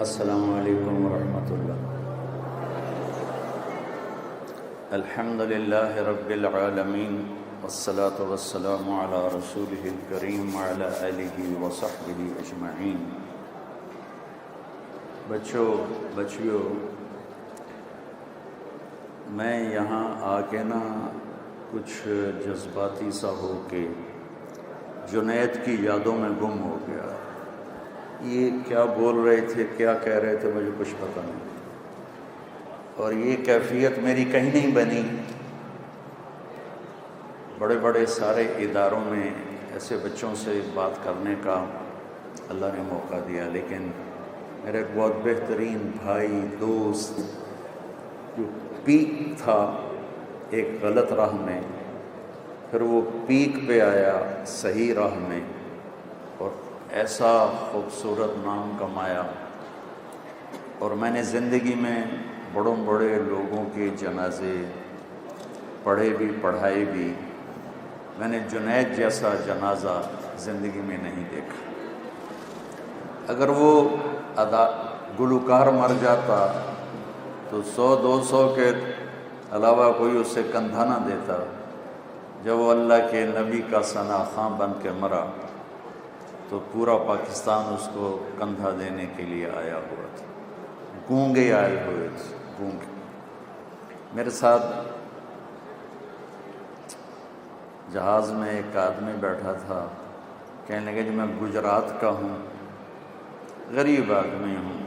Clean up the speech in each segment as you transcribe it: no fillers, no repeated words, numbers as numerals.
السلام علیکم ورحمۃ اللہ۔ الحمد للہ رب العالمین والصلاة والسلام علی رسولہ الکریم وعلی آلہ وصحبہ اجمعین۔ بچیوں، میں یہاں آ کے کچھ جذباتی سا ہو کے جنید کی یادوں میں گم ہو گیا۔ یہ کیا بول رہے تھے، کیا کہہ رہے تھے، مجھے کچھ پتہ نہیں، اور یہ کیفیت میری کہیں نہیں بنی۔ بڑے بڑے سارے اداروں میں ایسے بچوں سے بات کرنے کا اللہ نے موقع دیا، لیکن میرا ایک بہت بہترین بھائی دوست جو پیک تھا ایک غلط راہ میں، پھر وہ پیک پہ آیا صحیح راہ میں اور ایسا خوبصورت نام کمایا۔ اور میں نے زندگی میں بڑے لوگوں کے جنازے پڑھے بھی پڑھائے بھی، میں نے جنید جیسا جنازہ زندگی میں نہیں دیکھا۔ اگر وہ گلوکار مر جاتا تو 100-200 کے علاوہ کوئی اسے کندھا نہ دیتا۔ جب وہ اللہ کے نبی کا ثنا خواں بن کے مرا تو پورا پاکستان اس کو کندھا دینے کے لیے آیا ہوا تھا، گونگے آئے ہوئے تھے، گونگے۔ میرے ساتھ جہاز میں ایک آدمی بیٹھا تھا، کہنے لگا جی میں گجرات کا ہوں، غریب آدمی ہوں،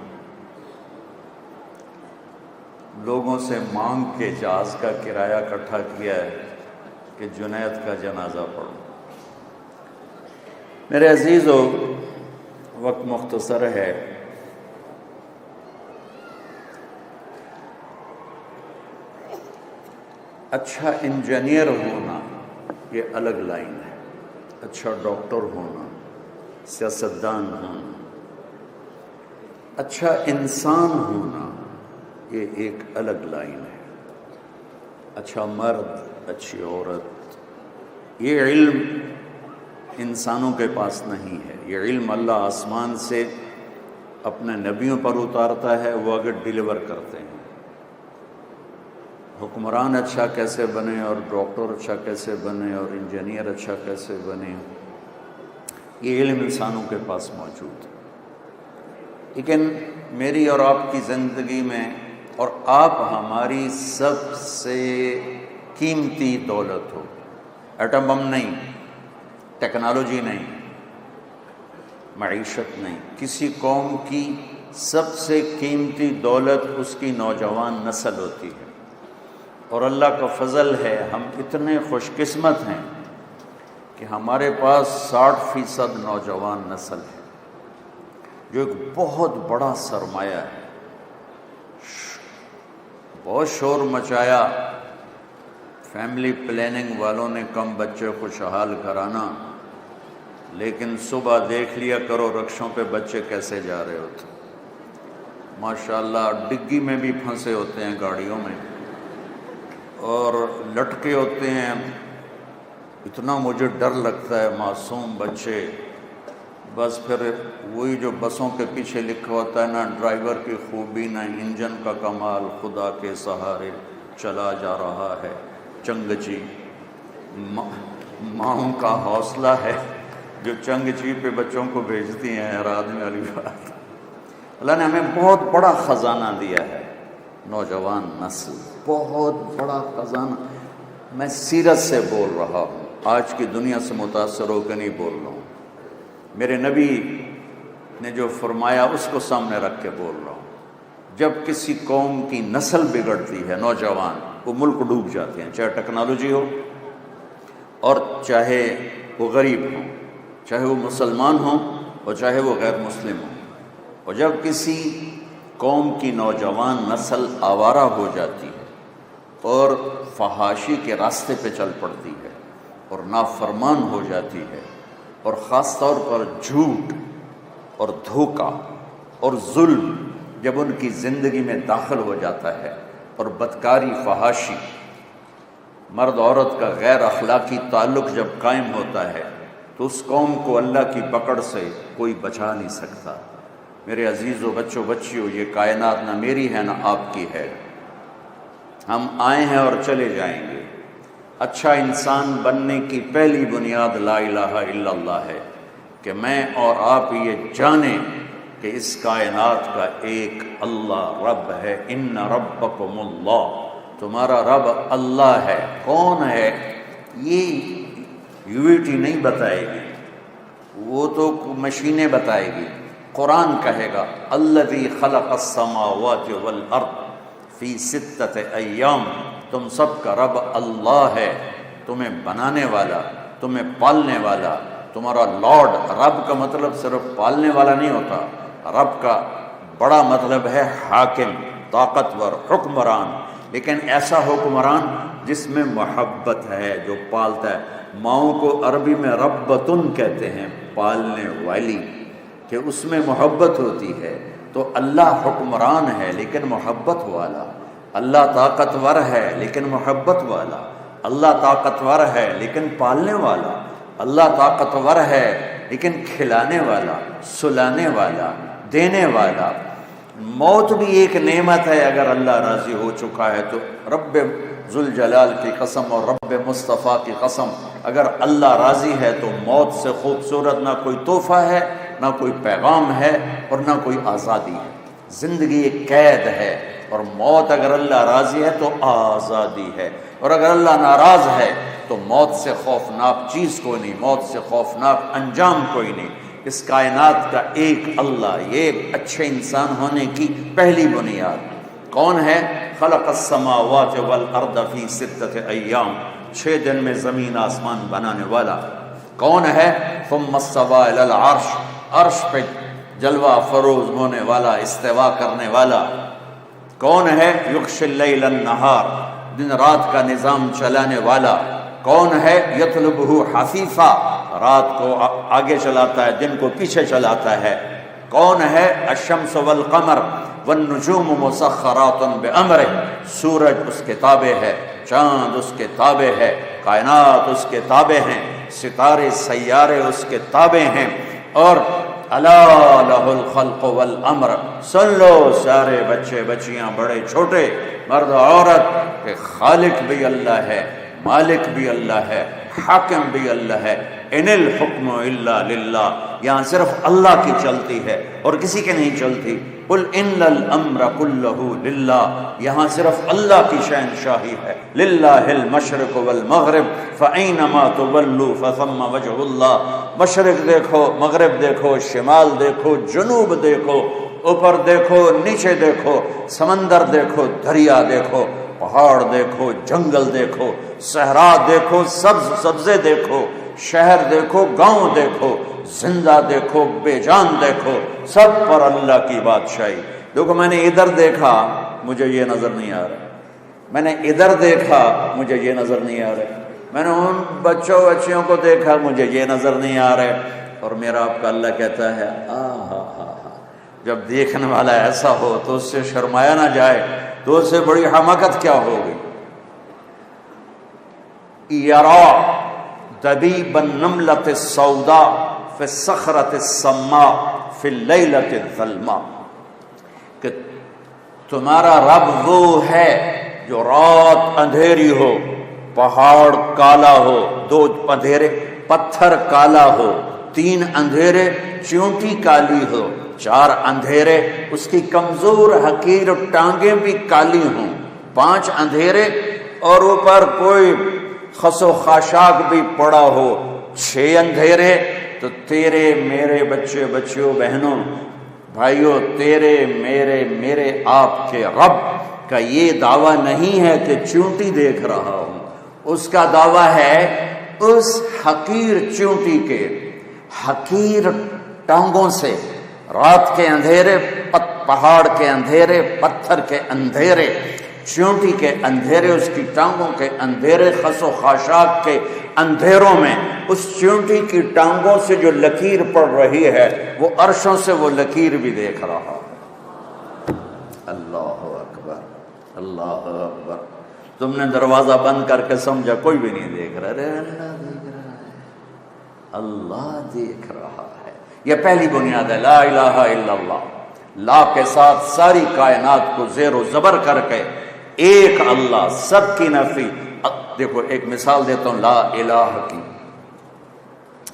لوگوں سے مانگ کے جہاز کا کرایہ اکٹھا کیا ہے کہ جنید کا جنازہ پڑھو۔ میرے عزیزو، وقت مختصر ہے، اچھا انجینئر ہونا یہ الگ لائن ہے، اچھا ڈاکٹر ہونا، سیاستدان ہونا، اچھا انسان ہونا یہ ایک الگ لائن ہے۔ اچھا مرد، اچھی عورت، یہ علم انسانوں کے پاس نہیں ہے۔ یہ علم اللہ آسمان سے اپنے نبیوں پر اتارتا ہے، وہ اگر ڈیلیور کرتے ہیں۔ حکمران اچھا کیسے بنے اور ڈاکٹر اچھا کیسے بنے اور انجینئر اچھا کیسے بنے، یہ علم انسانوں کے پاس موجود ہے۔ لیکن میری اور آپ کی زندگی میں، اور آپ ہماری سب سے قیمتی دولت ہو، ایٹم بم نہیں، ٹیکنالوجی نہیں، معیشت نہیں، کسی قوم کی سب سے قیمتی دولت اس کی نوجوان نسل ہوتی ہے۔ اور اللہ کا فضل ہے، ہم اتنے خوش قسمت ہیں کہ ہمارے پاس 60% نوجوان نسل ہے، جو ایک بہت بڑا سرمایہ ہے۔ بہت شور مچایا فیملی پلاننگ والوں نے، کم بچے خوشحال کرانا، لیکن صبح دیکھ لیا کرو رکشوں پہ بچے کیسے جا رہے ہوتے، ماشاءاللہ ڈگی میں بھی پھنسے ہوتے ہیں گاڑیوں میں، اور لٹکے ہوتے ہیں۔ اتنا مجھے ڈر لگتا ہے، معصوم بچے۔ بس پھر وہی جو بسوں کے پیچھے لکھا ہوتا ہے، نہ ڈرائیور کی خوبی نہ انجن کا کمال، خدا کے سہارے چلا جا رہا ہے چنگچی، ماؤں کا حوصلہ ہے جو چنگچی پہ بچوں کو بھیجتی ہیں، حیران والی بات۔ اللہ نے ہمیں بہت بڑا خزانہ دیا ہے، نوجوان نسل، بہت بڑا خزانہ۔ میں سیرت سے بول رہا ہوں، آج کی دنیا سے متاثر ہو کے نہیں بول رہا ہوں۔ میرے نبی نے جو فرمایا اس کو سامنے رکھ کے بول رہا ہوں۔ جب کسی قوم کی نسل بگڑتی ہے، نوجوان، وہ ملک ڈوب جاتے ہیں، چاہے ٹیکنالوجی ہو اور چاہے وہ غریب ہوں، چاہے وہ مسلمان ہوں اور چاہے وہ غیر مسلم ہوں۔ اور جب کسی قوم کی نوجوان نسل آوارہ ہو جاتی ہے اور فحاشی کے راستے پہ چل پڑتی ہے اور نافرمان ہو جاتی ہے، اور خاص طور پر جھوٹ اور دھوکہ اور ظلم جب ان کی زندگی میں داخل ہو جاتا ہے، اور بدکاری، فحاشی، مرد عورت کا غیر اخلاقی تعلق جب قائم ہوتا ہے، تو اس قوم کو اللہ کی پکڑ سے کوئی بچا نہیں سکتا۔ میرے عزیزوں، بچوں، بچیوں، یہ کائنات نہ میری ہے نہ آپ کی ہے، ہم آئے ہیں اور چلے جائیں گے۔ اچھا انسان بننے کی پہلی بنیاد لا الہ الا اللہ ہے کہ میں اور آپ یہ جانیں کہ اس کائنات کا ایک اللہ رب ہے۔ ان ربکم اللہ، تمہارا رب اللہ ہے۔ کون ہے یہ یوٹی نہیں بتائے گی، وہ تو مشینیں بتائے گی، قرآن کہے گا الذی خلق السماوات والارض فی ستۃ ایام، تم سب کا رب اللہ ہے، تمہیں بنانے والا، تمہیں پالنے والا، تمہارا لارڈ۔ رب کا مطلب صرف پالنے والا نہیں ہوتا، رب کا بڑا مطلب ہے حاکم، طاقتور، حکمران، لیکن ایسا حکمران جس میں محبت ہے، جو پالتا ہے۔ ماؤں کو عربی میں ربتن کہتے ہیں، پالنے والی، کہ اس میں محبت ہوتی ہے۔ تو اللہ حکمران ہے لیکن محبت والا، اللہ طاقتور ہے لیکن محبت والا، اللہ طاقتور ہے لیکن پالنے والا، اللہ طاقتور ہے لیکن کھلانے والا، سلانے والا، دینے والا۔ موت بھی ایک نعمت ہے اگر اللہ راضی ہو چکا ہے تو۔ رب ذوالجلال کی قسم اور رب مصطفیٰ کی قسم، اگر اللہ راضی ہے تو موت سے خوبصورت نہ کوئی تحفہ ہے، نہ کوئی پیغام ہے، اور نہ کوئی آزادی ہے۔ زندگی ایک قید ہے، اور موت اگر اللہ راضی ہے تو آزادی ہے، اور اگر اللہ ناراض ہے تو موت سے خوفناک چیز کوئی نہیں، موت سے خوفناک انجام کوئی نہیں۔ اس کائنات کا ایک اللہ، یہ اچھے انسان ہونے کی پہلی بنیاد۔ کون ہے؟ خلق السماوات والارض فی ستۃ ایام، 6 دن میں زمین آسمان بنانے والا۔ کون ہے؟ ثم استوى الی العرش، عرش پہ جلوہ فروز ہونے والا، استوا کرنے والا۔ کون ہے؟ یغشی اللیل النہار، دن رات کا نظام چلانے والا۔ کون ہے؟ یطلبہ حثیثا، رات کو آگے چلاتا ہے، دن کو پیچھے چلاتا ہے۔ کون ہے؟ الشمس والقمر والنجوم مسخرات بامرہ، سورج اس کے تابع ہے، چاند اس کے تابع ہے، کائنات اس کے تابع ہیں، ستارے سیارے اس کے تابع ہیں۔ اور الا لہ الخلق والامر، سن لو سارے بچے بچیاں، بڑے چھوٹے، مرد عورت، کہ خالق بھی اللہ ہے، مالک بھی اللہ ہے، حاکم بھی اللہ ہے۔ ان الحکم الا للہ، یہاں صرف اللہ کی چلتی ہے اور کسی کے نہیں چلتی۔ قل ان الامر کلہ للہ، یہاں صرف اللہ کی شہنشاہی ہے۔ للہ المشرق والمغرب فاینما تولوا فثم وجہ اللہ، مشرق دیکھو، مغرب دیکھو، شمال دیکھو، جنوب دیکھو، اوپر دیکھو، نیچے دیکھو، سمندر دیکھو، دریا دیکھو، پہاڑ دیکھو، جنگل دیکھو، صحرا دیکھو، سبز سبزے دیکھو، شہر دیکھو، گاؤں دیکھو، زندہ دیکھو، بے جان دیکھو، سب پر اللہ کی بادشاہی۔ دیکھو میں نے ادھر دیکھا، مجھے یہ نظر نہیں آ رہا، میں نے ادھر دیکھا، مجھے یہ نظر نہیں آ رہا، میں نے ان بچوں بچیوں کو دیکھا، مجھے یہ نظر نہیں آ رہے، اور میرا آپ کا اللہ کہتا ہے جب دیکھنے والا ایسا ہو تو اس سے شرمایا نہ جائے تو اس سے بڑی حماقت کیا ہوگی۔ یرا دبیب النملۃ السوداء فی الصخرۃ السماء فی اللیلۃ الظلماء، کہ تمہارا رب وہ ہے جو رات اندھیری ہو، پہاڑ کالا ہو، 2 اندھیرے، پتھر کالا ہو، 3 اندھیرے، چیونٹی کالی ہو، 4 اندھیرے، اس کی کمزور حقیر ٹانگیں بھی کالی ہوں، 5 اندھیرے، اور اوپر کوئی خس و خاشاک بھی پڑا ہو، 6 اندھیرے۔ تو تیرے میرے بچے بچیوں بہنوں بھائیوں، تیرے میرے آپ کے رب کا یہ دعویٰ نہیں ہے کہ چونٹی دیکھ رہا ہوں، اس کا دعویٰ ہے اس حقیر چونٹی کے، حقیر ٹانگوں سے، رات کے اندھیرے، پہاڑ کے اندھیرے، پتھر کے اندھیرے، چونٹی کے اندھیرے، اس کی ٹانگوں کے اندھیرے، خس و خاشاک کے اندھیروں میں اس چونٹی کی ٹانگوں سے جو لکیر پڑ رہی ہے وہ عرشوں سے وہ لکیر بھی دیکھ رہا ہے۔ اللہ اکبر، اللہ اکبر۔ تم نے دروازہ بند کر کے سمجھا کوئی بھی نہیں دیکھ رہا، ارے اللہ دیکھ رہا ہے، اللہ دیکھ رہا ہے۔ یہ پہلی بنیاد ہے، لا الہ الا اللہ، لا کے ساتھ ساری کائنات کو زیر و زبر کر کے ایک اللہ، سب کی نفی۔ دیکھو ایک مثال دیتا ہوں لا الہ کی،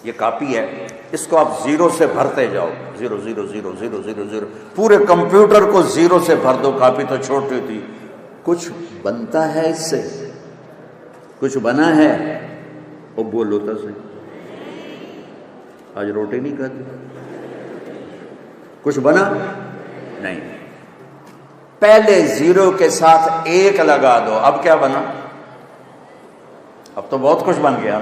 یہ کاپی ہے، اس کو آپ زیرو سے بھرتے جاؤ، zero zero zero zero zero zero, پورے کمپیوٹر کو زیرو سے بھر دو، کاپی تو چھوٹی تھی، کچھ بنتا ہے اس سے؟ کچھ بنا ہے؟ وہ بولو تو صحیح، آج روٹی نہیں کھاتی؟ کچھ بنا نہیں۔ پہلے زیرو کے ساتھ ایک لگا دو، اب کیا بنا؟ اب تو بہت کچھ بن گیا۔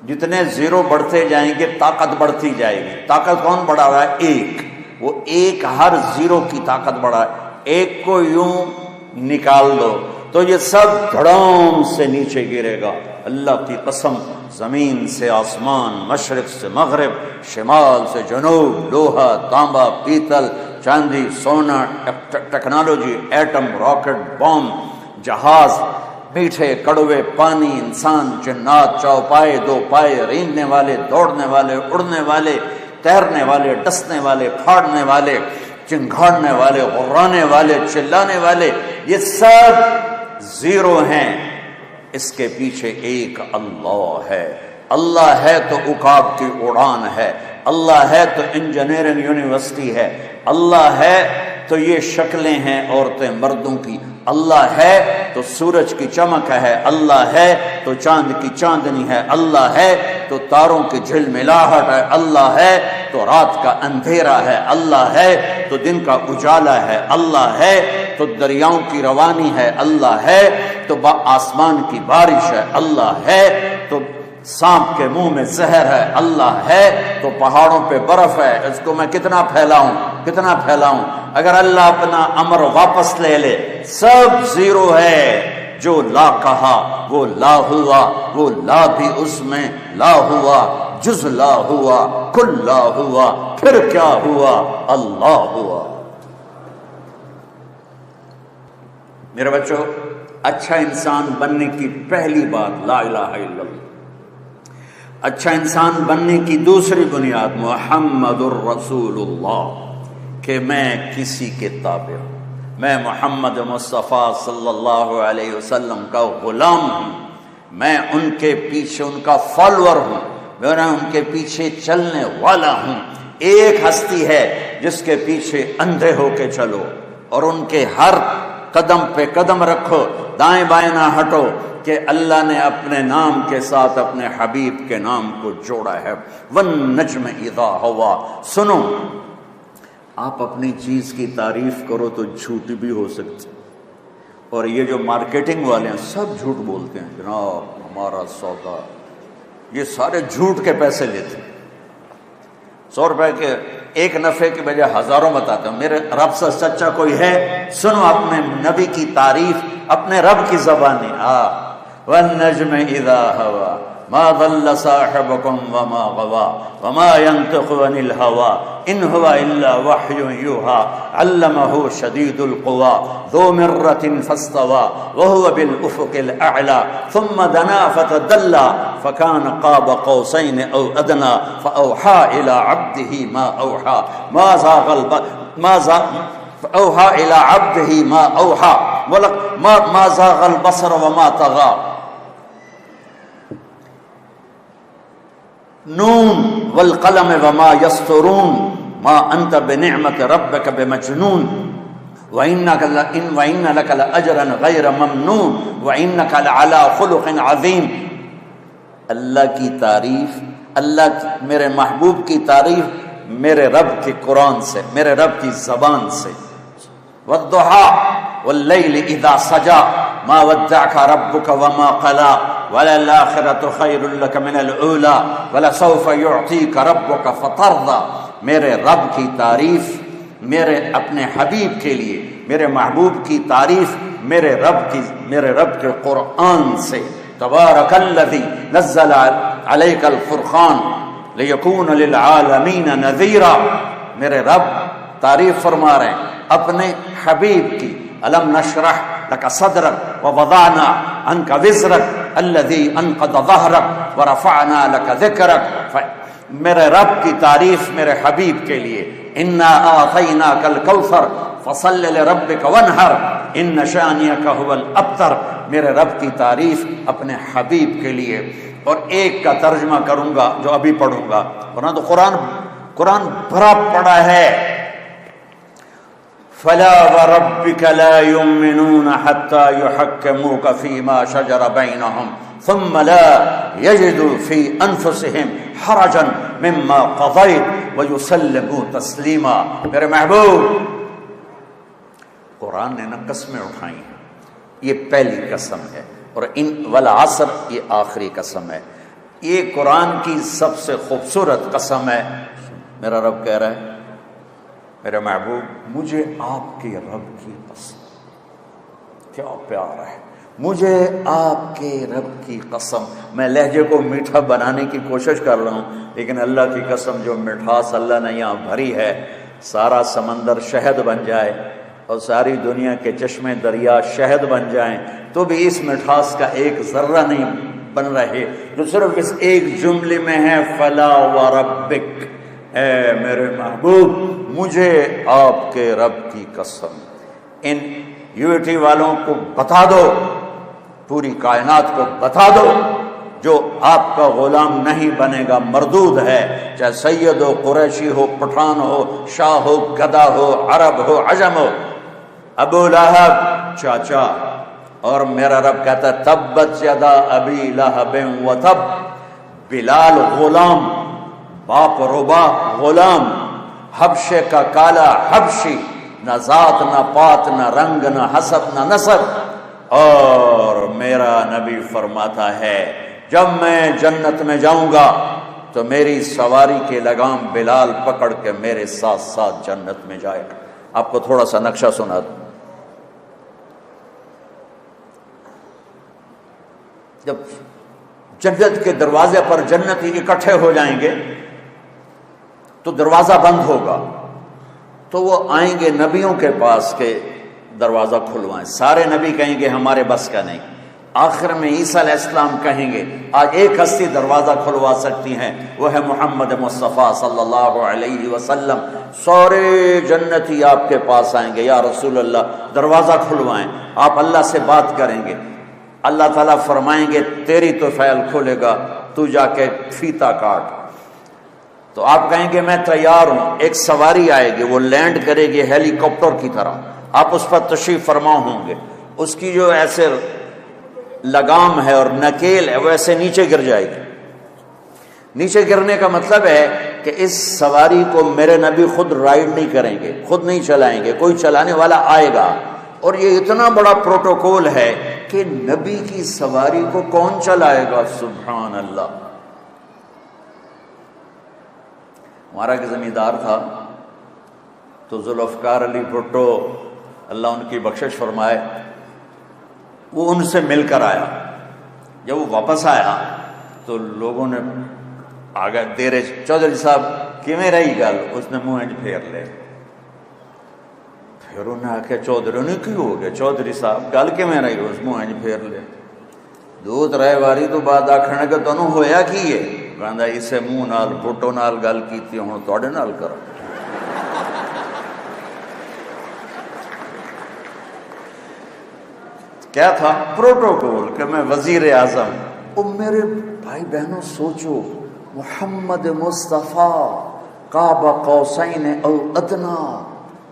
جتنے زیرو بڑھتے جائیں گے طاقت بڑھتی جائے گی۔ طاقت کون بڑھا رہا ہے؟ ایک۔ وہ ایک ہر زیرو کی طاقت بڑھا ہے۔ ایک کو یوں نکال دو تو یہ سب دھڑام سے نیچے گرے گا۔ اللہ کی قسم، زمین سے آسمان، مشرق سے مغرب، شمال سے جنوب، لوہا، تانبا، پیتل، چاندی، سونا، ٹیکنالوجی، ایٹم، راکٹ، بم، جہاز، میٹھے کڑوے، پانی، انسان، جنات، چوپائے، دو پائے، رینگنے والے، دوڑنے والے، اڑنے والے، تیرنے والے، ڈسنے والے، پھاڑنے والے، چنگھاڑنے والے، غرانے والے، چلانے والے، یہ سب زیرو ہیں۔ اس کے پیچھے ایک اللہ ہے۔ اللہ ہے تو عقاب کی اڑان ہے، اللہ ہے تو انجینئرنگ یونیورسٹی ہے، اللہ ہے تو یہ شکلیں ہیں عورتیں مردوں کی، اللہ ہے تو سورج کی چمک ہے، اللہ ہے تو چاند کی چاندنی ہے، اللہ ہے تو تاروں کی جھلملاہٹ ہے، اللہ ہے تو رات کا اندھیرا ہے، اللہ ہے تو دن کا اجالا ہے، اللہ ہے تو دریاؤں کی روانی ہے، اللہ ہے تو آسمان کی بارش ہے، اللہ ہے تو سانپ کے منہ میں زہر ہے، اللہ ہے تو پہاڑوں پہ برف ہے۔ اس کو میں کتنا پھیلاؤں؟ اگر اللہ اپنا امر واپس لے لے، سب زیرو ہے۔ جو لا کہا وہ لا ہوا، وہ لا بھی اس میں لا ہوا، جز لا ہوا، کل لا ہوا، پھر کیا ہوا؟ اللہ ہوا۔ میرے بچوں، اچھا انسان بننے کی پہلی بات لا الہ الا اللہ۔ اچھا انسان بننے کی دوسری بنیاد محمد الرسول اللہ، کہ میں کسی کے تابع ہوں، میں محمد مصطفیٰ صلی اللہ علیہ وسلم کا غلام ہوں، میں ان کے پیچھے ان کا فالوور ہوں، میں ان کے پیچھے چلنے والا ہوں۔ ایک ہستی ہے جس کے پیچھے اندھے ہو کے چلو اور ان کے ہر قدم پہ قدم رکھو، دائیں بائیں نہ ہٹو، کہ اللہ نے اپنے نام کے ساتھ اپنے حبیب کے نام کو جوڑا ہے۔ والنجم اذا ہوا۔ سنو، آپ اپنی چیز کی تعریف کرو تو جھوٹ بھی ہو سکتی، اور یہ جو مارکیٹنگ والے ہیں سب جھوٹ بولتے ہیں، جناب ہمارا سودا، یہ سارے جھوٹ کے پیسے لیتے ہیں۔ 100 روپے کے ایک نفع کی بجائے ہزاروں بتاتے ہیں۔ میرے رب سے سچا کوئی ہے؟ سنو اپنے نبی کی تعریف اپنے رب کی زبانی۔ والنجم اذا ہوا ما ضل صاحبكم وما غوا وما ينطق عن الهوى ان هو الا وحي يوحى علمه شديد القوى ذو مرة فاستوى وهو بالافق الاعلى ثم دنا فتدلى فكان قاب قوسين او ادنى فاوحى الى عبده ما اوحى اوحى الى عبده ما اوحى ما زاغ البصر وما طغى نون والقلم وما يسطرون ما انت بنعمت ربك بمجنون وان لك لاجرا غير ممنون وانك لعلى خلق عظيم۔ اللہ کی تعریف، میرے محبوب کی تعریف میرے رب کے قرآن سے، میرے رب کی زبان سے۔ والضحى والليل اذا سجى ما ودعك ربك وما قلى وللآخرة خير لك من الأولى ولسوف يعطيك ربك فترضى۔ میرے رب کی تعریف، میرے اپنے حبیب کے لیے، میرے محبوب کی تعریف میرے رب کے قرآن سے۔ تبارک الذی نزل علیک الفرقان لیکون للعالمین نذیرا۔ میرے رب تعریف فرما رہے ہیں اپنے حبیب کی۔ الم نشرح لك صدرك ووضعنا عنك وزرك الذي انقض ظهرك ورفعنا لك ذكرك میرے رب کی تعریف میرے حبیب کے لیے، انا اعطیناک الکوثر فصل لربک وانحر ان شانئک ھو الابتر، میرے رب کی تعریف اپنے حبیب کے لیے۔ اور ایک کا ترجمہ کروں گا جو ابھی پڑھوں گا، ورنہ تو قرآن بھرا پڑا ہے۔ فلا وربک لا یؤمنون حتی یحکموک فیما شجر بینہم ثم لا یجدوا فی انفسہم حرجا مما قضیت ویسلموا تسلیما۔ میرے محبوب، قرآن نے نہ قسمیں اٹھائی ہیں، یہ پہلی قسم ہے، اور ان والعصر یہ آخری قسم ہے۔ یہ قرآن کی سب سے خوبصورت قسم ہے۔ میرا رب کہہ رہا ہے، میرے محبوب مجھے آپ کے رب کی قسم، کیا پیار ہے، مجھے آپ کے رب کی قسم۔ میں لہجے کو میٹھا بنانے کی کوشش کر رہا ہوں، لیکن اللہ کی قسم جو مٹھاس اللہ نے یہاں بھری ہے، سارا سمندر شہد بن جائے اور ساری دنیا کے چشمے دریا شہد بن جائیں تو بھی اس مٹھاس کا ایک ذرہ نہیں بن رہے جو صرف اس ایک جملے میں ہے، فلا وربک، اے میرے محبوب مجھے آپ کے رب کی قسم۔ ان یونٹی والوں کو بتا دو، پوری کائنات کو بتا دو، جو آپ کا غلام نہیں بنے گا مردود ہے، چاہے سید ہو، قریشی ہو، پٹھان ہو، شاہ ہو، گدھا ہو، عرب ہو، عجم ہو، ابو لہب چاچا۔ اور میرا رب کہتا ہے تبت یدا ابی لہب وتب، بلال غلام، باپ ربا غلام، حبشے کا کالا حبشی، نہ ذات نہ پات نہ رنگ نہ حسب نہ نسب۔ اور میرا نبی فرماتا ہے جب میں جنت میں جاؤں گا تو میری سواری کے لگام بلال پکڑ کے میرے ساتھ ساتھ جنت میں جائے گا۔ آپ کو تھوڑا سا نقشہ سنا دوں۔ جب جنت کے دروازے پر جنتی اکٹھے ہو جائیں گے تو دروازہ بند ہوگا، تو وہ آئیں گے نبیوں کے پاس کہ دروازہ کھلوائیں۔ سارے نبی کہیں گے ہمارے بس کا نہیں۔ آخر میں عیسیٰ علیہ السلام کہیں گے آج ایک ہستی دروازہ کھلوا سکتی ہیں، وہ ہے محمد مصطفیٰ صلی اللہ علیہ وسلم۔ سارے جنتی آپ کے پاس آئیں گے، یا رسول اللہ دروازہ کھلوائیں۔ آپ اللہ سے بات کریں گے، اللہ تعالیٰ فرمائیں گے تیری تو فعل کھولے گا، تو جا کے فیتا کاٹ۔ تو آپ کہیں گے میں تیار ہوں۔ ایک سواری آئے گی، وہ لینڈ کرے گی ہیلی کاپٹر کی طرح، آپ اس پر تشریف فرما ہوں گے، اس کی جو ایسے لگام ہے اور نکیل ہے وہ ایسے نیچے گر جائے گی۔ نیچے گرنے کا مطلب ہے کہ اس سواری کو میرے نبی خود رائڈ نہیں کریں گے، خود نہیں چلائیں گے، کوئی چلانے والا آئے گا۔ اور یہ اتنا بڑا پروٹوکول ہے کہ نبی کی سواری کو کون چلائے گا؟ سبحان اللہ۔ ہمارا ایک زمیندار تھا تو ذوالفقار علی بھٹو اللہ ان کی بخشش فرمائے، وہ ان سے مل کر آیا۔ جب وہ واپس آیا تو لوگوں نے آگے دیرے چودھری صاحب کیویں رہی گل، اس نے منہ پھیر لے۔ پھر انہوں نے آخیا چودھری نے کی ہو گیا چودھری صاحب گل کیویں رہی، اس منہ پھیر لے۔ دو ترے واری تو بعد آخنے کہ تمہیں ہویا کی ہے؟ کہندا اسے منہ نال بھٹو نال گل کیتی ہن تواڈے نال کرا۔ کیا تھا؟ پروٹوکول کہ میں وزیر اعظم۔ او میرے بھائی بہنوں سوچو، محمد مصطفیٰ قاب قوسین او ادنا،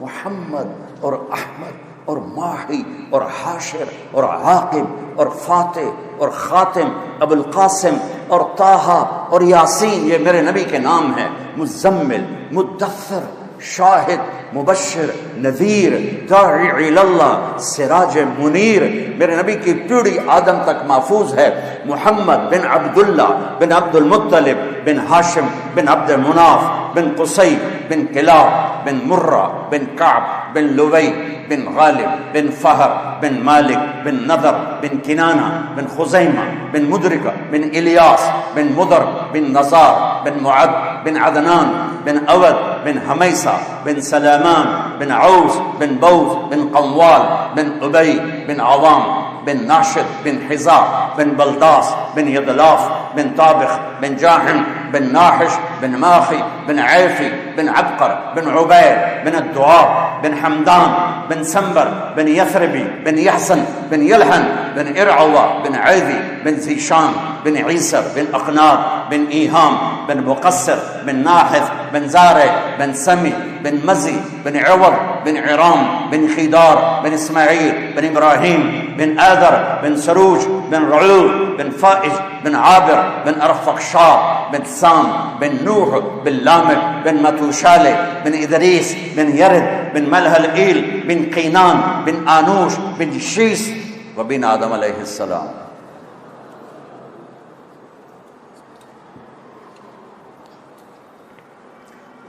محمد اور احمد اور ماہی اور حاشر اور عاقب اور فاتح اور خاتم، ابو القاسم اور طٰہٰ اور یاسین، یہ میرے نبی کے نام ہیں۔ مزمل، مدثر، شاہد، مبشر، نذیر، داعی الی اللہ، سراج منیر۔ میرے نبی کی پیڑھی آدم تک محفوظ ہے۔ محمد بن عبداللہ بن عبد المطلب بن ہاشم بن عبد مناف بن قصی بن کلاب بن مرہ بن کعب بن لوی بن غالب بن فہر بن مالک بن نضر بن کنانہ بن خزیمہ بن مدرکہ بن الیاس بن مدر بن نزار بن معد بن عدنان بن اود بن حمیسہ بن سلامان بن عوس بن بوز بن قوال بن ابی بن عوام بن ناشد بن حزا بن بلداس بن يدلاف بن طابخ بن جاحم بن ناحش بن ماخي بن عيفي بن عبقر بن عبيد بن الدعاب بن حمدان بن سنبر بن يثربي بن يحسن بن يلحن بن إرعوة بن عيذي بن زيشان بن عيسر بن أقناد بن إيهام بن مقصر بن ناحث بن زارع بن سمي بن مزي بن عوض بن عرام بن خيدار بن إسماعيل بن إبراهيم بن آذر بن سروج بن رعول بن فائج بن عابر بن أرفقشار بن سام بن نوح بن لامك بن متوشالة بن إدريس بن يرد بن ملهلئيل بن قينان بن آنوش بن شيس وبن آدم علیہ السلام.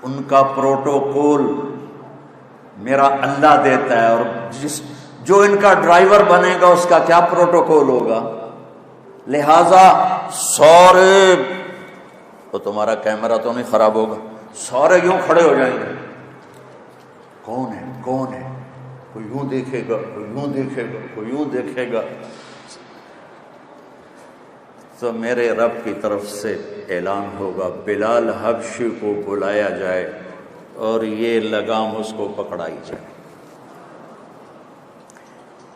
ان کا پروٹوکول میرا اللہ دیتا ہے، اور جو ان کا ڈرائیور بنے گا اس کا کیا پروٹوکول ہوگا. لہذا سارے، تو تمہارا کیمرہ تو نہیں خراب ہوگا، سارے یوں کھڑے ہو جائیں گے، کون ہے کون ہے، کوئی یوں دیکھے گا، کوئی یوں دیکھے گا، کوئی یوں دیکھے گا. تو میرے رب کی طرف سے اعلان ہوگا بلال حبشی کو بلایا جائے اور یہ لگام اس کو پکڑائی جائے.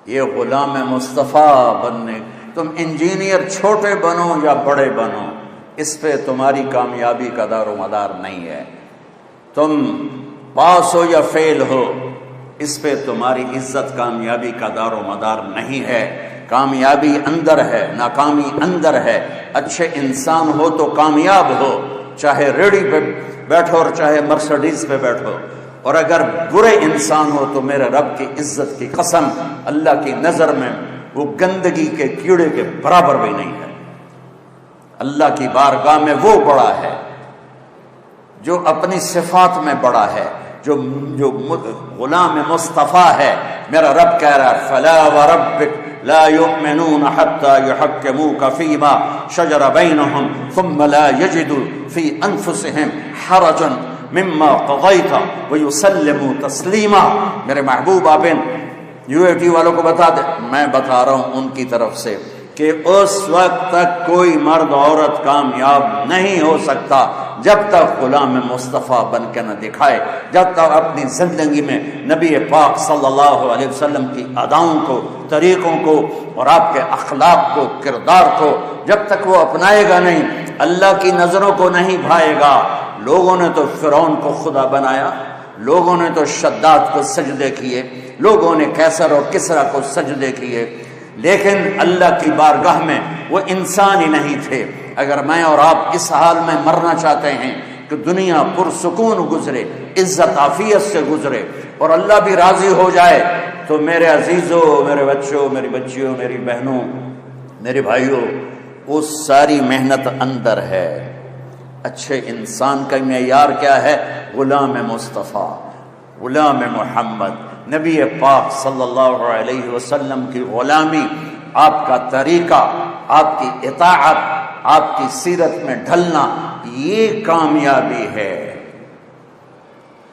یہ غلام مصطفیٰ بننے، تم انجینئر چھوٹے بنو یا بڑے بنو، اس پہ تمہاری کامیابی کا دار و مدار نہیں ہے. تم پاس ہو یا فیل ہو، اس پہ تمہاری عزت کامیابی کا دار و مدار نہیں ہے. کامیابی اندر ہے، ناکامی اندر ہے. اچھے انسان ہو تو کامیاب ہو، چاہے ریڑھی پہ بیٹھو اور چاہے مرسڈیز پہ بیٹھو. اور اگر برے انسان ہو تو میرے رب کی عزت کی قسم، اللہ کی نظر میں وہ گندگی کے کیڑے کے برابر بھی نہیں ہے. اللہ کی بارگاہ میں وہ بڑا ہے جو اپنی صفات میں بڑا ہے، جو غلام مصطفیٰ ہے. میرا رب کہہ رہا ہے فلا وربک لا يؤمنون حتى يحكموك فيما شجر بينهم ثم لا يجدوا في أنفسهم حرجا مما قضيت ويسلموا تسليما. میرے محبوب بن UAT والوں کو بتا دے، میں بتا رہا ہوں ان کی طرف سے کہ اس وقت تک کوئی مرد عورت کامیاب نہیں ہو سکتا جب تک غلام مصطفیٰ بن کے نہ دکھائے، جب تک اپنی زندگی میں نبی پاک صلی اللہ علیہ وسلم کی اداؤں کو، طریقوں کو اور آپ کے اخلاق کو، کردار کو جب تک وہ اپنائے گا نہیں، اللہ کی نظروں کو نہیں بھائے گا. لوگوں نے تو فرعون کو خدا بنایا، لوگوں نے تو شداد کو سجدے کیے، لوگوں نے کیسر اور کسرا کو سجدے کیے، لیکن اللہ کی بارگاہ میں وہ انسان ہی نہیں تھے. اگر میں اور آپ اس حال میں مرنا چاہتے ہیں کہ دنیا پرسکون گزرے، عزت عافیت سے گزرے اور اللہ بھی راضی ہو جائے، تو میرے عزیزوں، میرے بچوں، میری بچیوں، میری بہنوں، میرے بھائیوں، وہ ساری محنت اندر ہے. اچھے انسان کا معیار کیا ہے؟ غلام مصطفیٰ، غلام محمد، نبی پاک صلی اللہ علیہ وسلم کی غلامی، آپ کا طریقہ، آپ کی اطاعت، آپ کی سیرت میں ڈھلنا، یہ کامیابی ہے.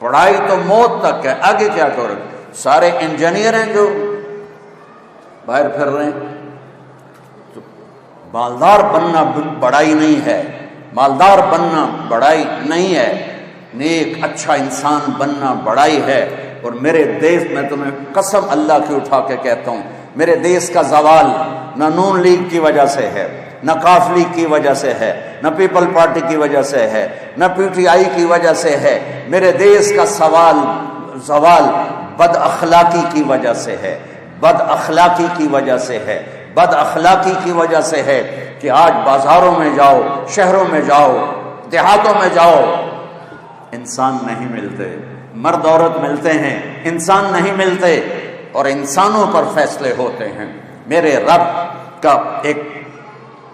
پڑھائی تو موت تک ہے، آگے کیا کرو؟ سارے انجینئر ہیں جو باہر پھر رہے ہیں. تو مالدار بننا بڑائی نہیں ہے، مالدار بننا بڑائی نہیں ہے، نیک اچھا انسان بننا بڑائی ہے. اور میرے دیش میں تمہیں قسم اللہ کی اٹھا کے کہتا ہوں، میرے دیش کا زوال نہ نون لیگ کی وجہ سے ہے، نہ کاف لیگ کی وجہ سے ہے، نہ پیپل پارٹی کی وجہ سے ہے، نہ PTI کی وجہ سے ہے. میرے دیش کا زوال بد اخلاقی کی وجہ سے ہے، بد اخلاقی کی وجہ سے ہے، بد اخلاقی کی وجہ سے ہے کہ آج بازاروں میں جاؤ، شہروں میں جاؤ، دیہاتوں میں جاؤ، انسان نہیں ملتے. مرد عورت ملتے ہیں، انسان نہیں ملتے، اور انسانوں پر فیصلے ہوتے ہیں. میرے رب کا ایک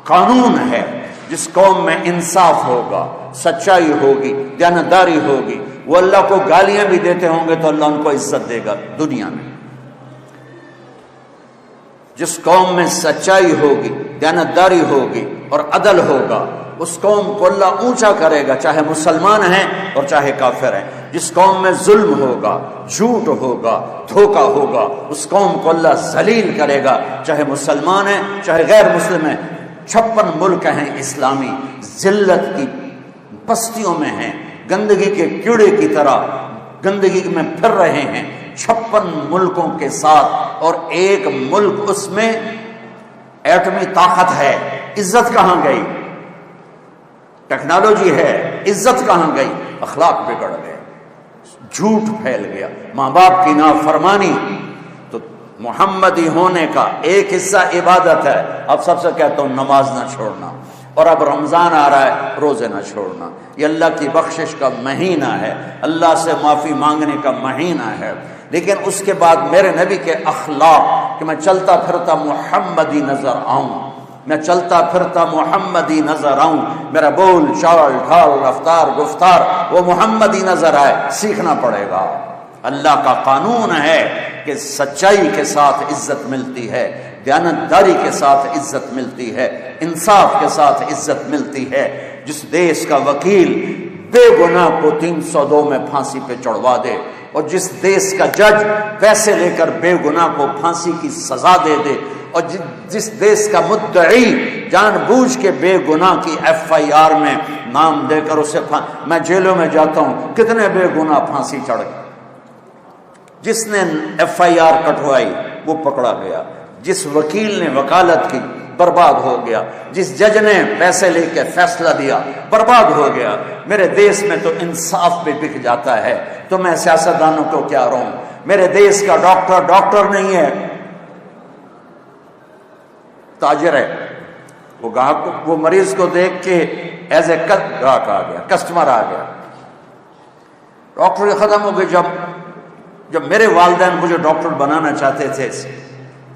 قانون ہے، جس قوم میں انصاف ہوگا، سچائی ہوگی، دیانتداری ہوگی، وہ اللہ کو گالیاں بھی دیتے ہوں گے تو اللہ ان کو عزت دے گا دنیا میں. جس قوم میں سچائی ہوگی، دیانتداری ہوگی اور عدل ہوگا، اس قوم کو اللہ اونچا کرے گا، چاہے مسلمان ہیں اور چاہے کافر ہیں. جس قوم میں ظلم ہوگا، جھوٹ ہوگا، دھوکہ ہوگا، اس قوم کو اللہ ذلیل کرے گا، چاہے مسلمان ہیں چاہے غیر مسلم ہیں۔ 56 ملک ہیں اسلامی، ذلت کی پستیوں میں ہیں، گندگی کے کیڑے کی طرح گندگی میں پھر رہے ہیں 56 ملکوں کے ساتھ، اور ایک ملک اس میں ایٹمی طاقت ہے، عزت کہاں گئی؟ ٹیکنالوجی ہے، عزت کہاں گئی؟ اخلاق بگڑ گئے، جھوٹ پھیل گیا، ماں باپ کی نافرمانی۔ تو محمدی ہونے کا ایک حصہ عبادت ہے۔ اب سب سے کہتا ہوں نماز نہ چھوڑنا، اور اب رمضان آ رہا ہے، روزے نہ چھوڑنا۔ یہ اللہ کی بخشش کا مہینہ ہے، اللہ سے معافی مانگنے کا مہینہ ہے، لیکن اس کے بعد میرے نبی کے اخلاق کہ میں چلتا پھرتا محمدی نظر آؤں، میں چلتا پھرتا محمدی نظر آؤں، میرا بول چال ڈھال رفتار گفتار وہ محمدی نظر آئے، سیکھنا پڑے گا۔ اللہ کا قانون ہے کہ سچائی کے ساتھ عزت ملتی ہے، دیانتداری کے ساتھ عزت ملتی ہے، انصاف کے ساتھ عزت ملتی ہے۔ جس دیش کا وکیل بے گناہ کو 302 میں پھانسی پہ چڑھوا دے، اور جس دیش کا جج پیسے لے کر بے گناہ کو پھانسی کی سزا دے دے، اور جس دیش کا مدعی جان بوجھ کے بے گناہ کی FIR میں نام دے کر اسے میں جیلوں میں جاتا ہوں، کتنے بے گناہ پھانسی چڑھ گئے۔ جس نے FIR کٹوائی وہ پکڑا گیا، جس وکیل نے وکالت کی برباد ہو گیا، جس جج نے پیسے لے کے فیصلہ دیا برباد ہو گیا۔ میرے دیش میں تو انصاف بھی بک جاتا ہے، تو میں سیاستدانوں کو کیا رہوں؟ میرے دیش کا ڈاکٹر نہیں ہے، تاجر ہے۔ وہ گاہک وہ مریض کو دیکھ کے ایز اے گاہک آ گیا، کسٹمر آ گیا۔ ڈاکٹر ختم ہو گئے۔ جب میرے والدین مجھے ڈاکٹر بنانا چاہتے تھے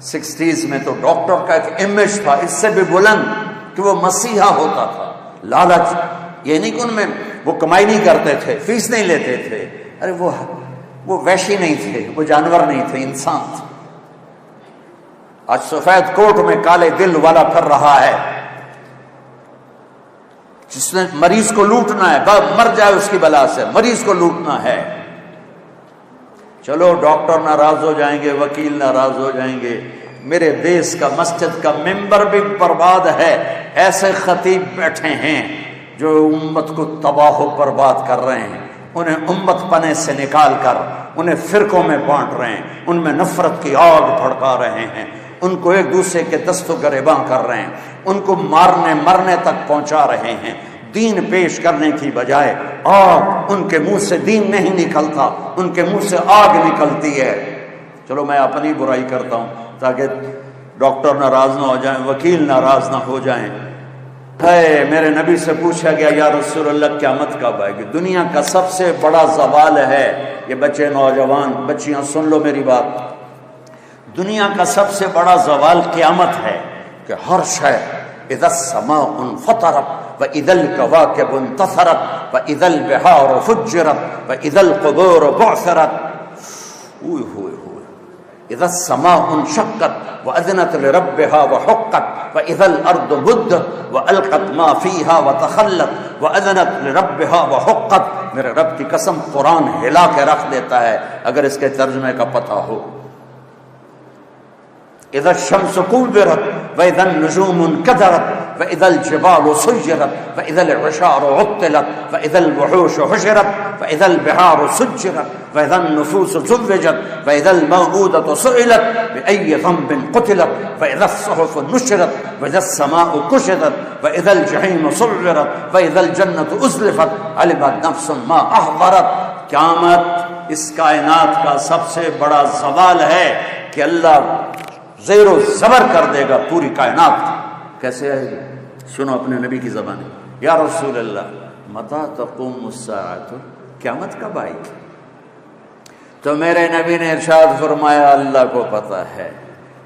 60s میں، تو ڈاکٹر کا ایک امیج تھا اس سے بھی بلند کہ وہ مسیحا ہوتا تھا۔ لالچ یہ نہیں کہ ان میں وہ کمائی نہیں کرتے تھے، فیس نہیں لیتے تھے، ارے وہ وحشی نہیں تھے، وہ جانور نہیں تھے، انسان تھے۔ آج سفید کوٹ میں کالے دل والا پھر رہا ہے، جس نے مریض کو لوٹنا ہے، مر جائے اس کی بلا سے، مریض کو لوٹنا ہے۔ چلو ڈاکٹر ناراض ہو جائیں گے، وکیل ناراض ہو جائیں گے، میرے دیش کا مسجد کا ممبر بھی برباد ہے۔ ایسے خطیب بیٹھے ہیں جو امت کو تباہ و برباد کر رہے ہیں، انہیں امت پنے سے نکال کر انہیں فرقوں میں بانٹ رہے ہیں، ان میں نفرت کی آگ بھڑکا رہے ہیں، ان کو ایک دوسرے کے دست و گریباں کر رہے ہیں، ان کو مرنے تک پہنچا رہے ہیں۔ دین پیش کرنے کی بجائے آگ، ان کے منہ سے دین نہیں نکلتا، ان کے منہ سے آگ نکلتی ہے۔ چلو میں اپنی برائی کرتا ہوں تاکہ ڈاکٹر ناراض نہ ہو جائیں، وکیل ناراض نہ ہو جائیں۔ میرے نبی سے پوچھا گیا یا رسول اللہ قیامت کب آئے گی؟ دنیا کا سب سے بڑا زوال ہے، یہ بچے نوجوان بچیاں سن لو میری بات، دنیا کا سب سے بڑا زوال قیامت ہے کہ ہر شے اذا السماء انفطرت وَإِذَا الْكَوَاكِبُ انتَثَرَتْ وَإِذَا الْبِحَارُ فُجِّرَتْ وَإِذَا الْقُبُورُ بُعْثِرَتْ إِذَا السَّمَاءُ انشَقَّتْ وَأَذِنَتْ لِرَبِّهَا وَحُقَّتْ وَإِذَا الْأَرْضُ مُدَّتْ وَأَلْقَتْ مَا فِيهَا وَتَخَلَّتْ وَأَذِنَتْ لِرَبِّهَا وَحُقَّتْ۔ میرے رب کی قسم قرآن ہلا کے رکھ دیتا ہے اگر اس کے ترجمے کا پتہ ہو۔ اذا الشمس كورت واذا النجوم انكدرت واذا الجبال سيرت واذا العشار عطلت واذا الوحوش حشرت واذا البحار سجرت واذا النفوس زوجت واذا الموءودة سئلت باي ذنب قتلت واذا الصحف نشرت واذا السماء كشطت واذا الجحيم سعرت واذا الجنة ازلفت علمت نفس ما احضرت۔ قیامت اس کائنات کا سب سے بڑا زوال ہے کہ اللہ زیر و زبر کر دے گا پوری کائنات۔ کیسے آئے گی؟ سنو اپنے نبی کی زبانی، یا رسول اللہ متی تقوم الساعۃ، قیامت کب آئے گی؟ تو میرے نبی نے ارشاد فرمایا اللہ کو پتہ ہے۔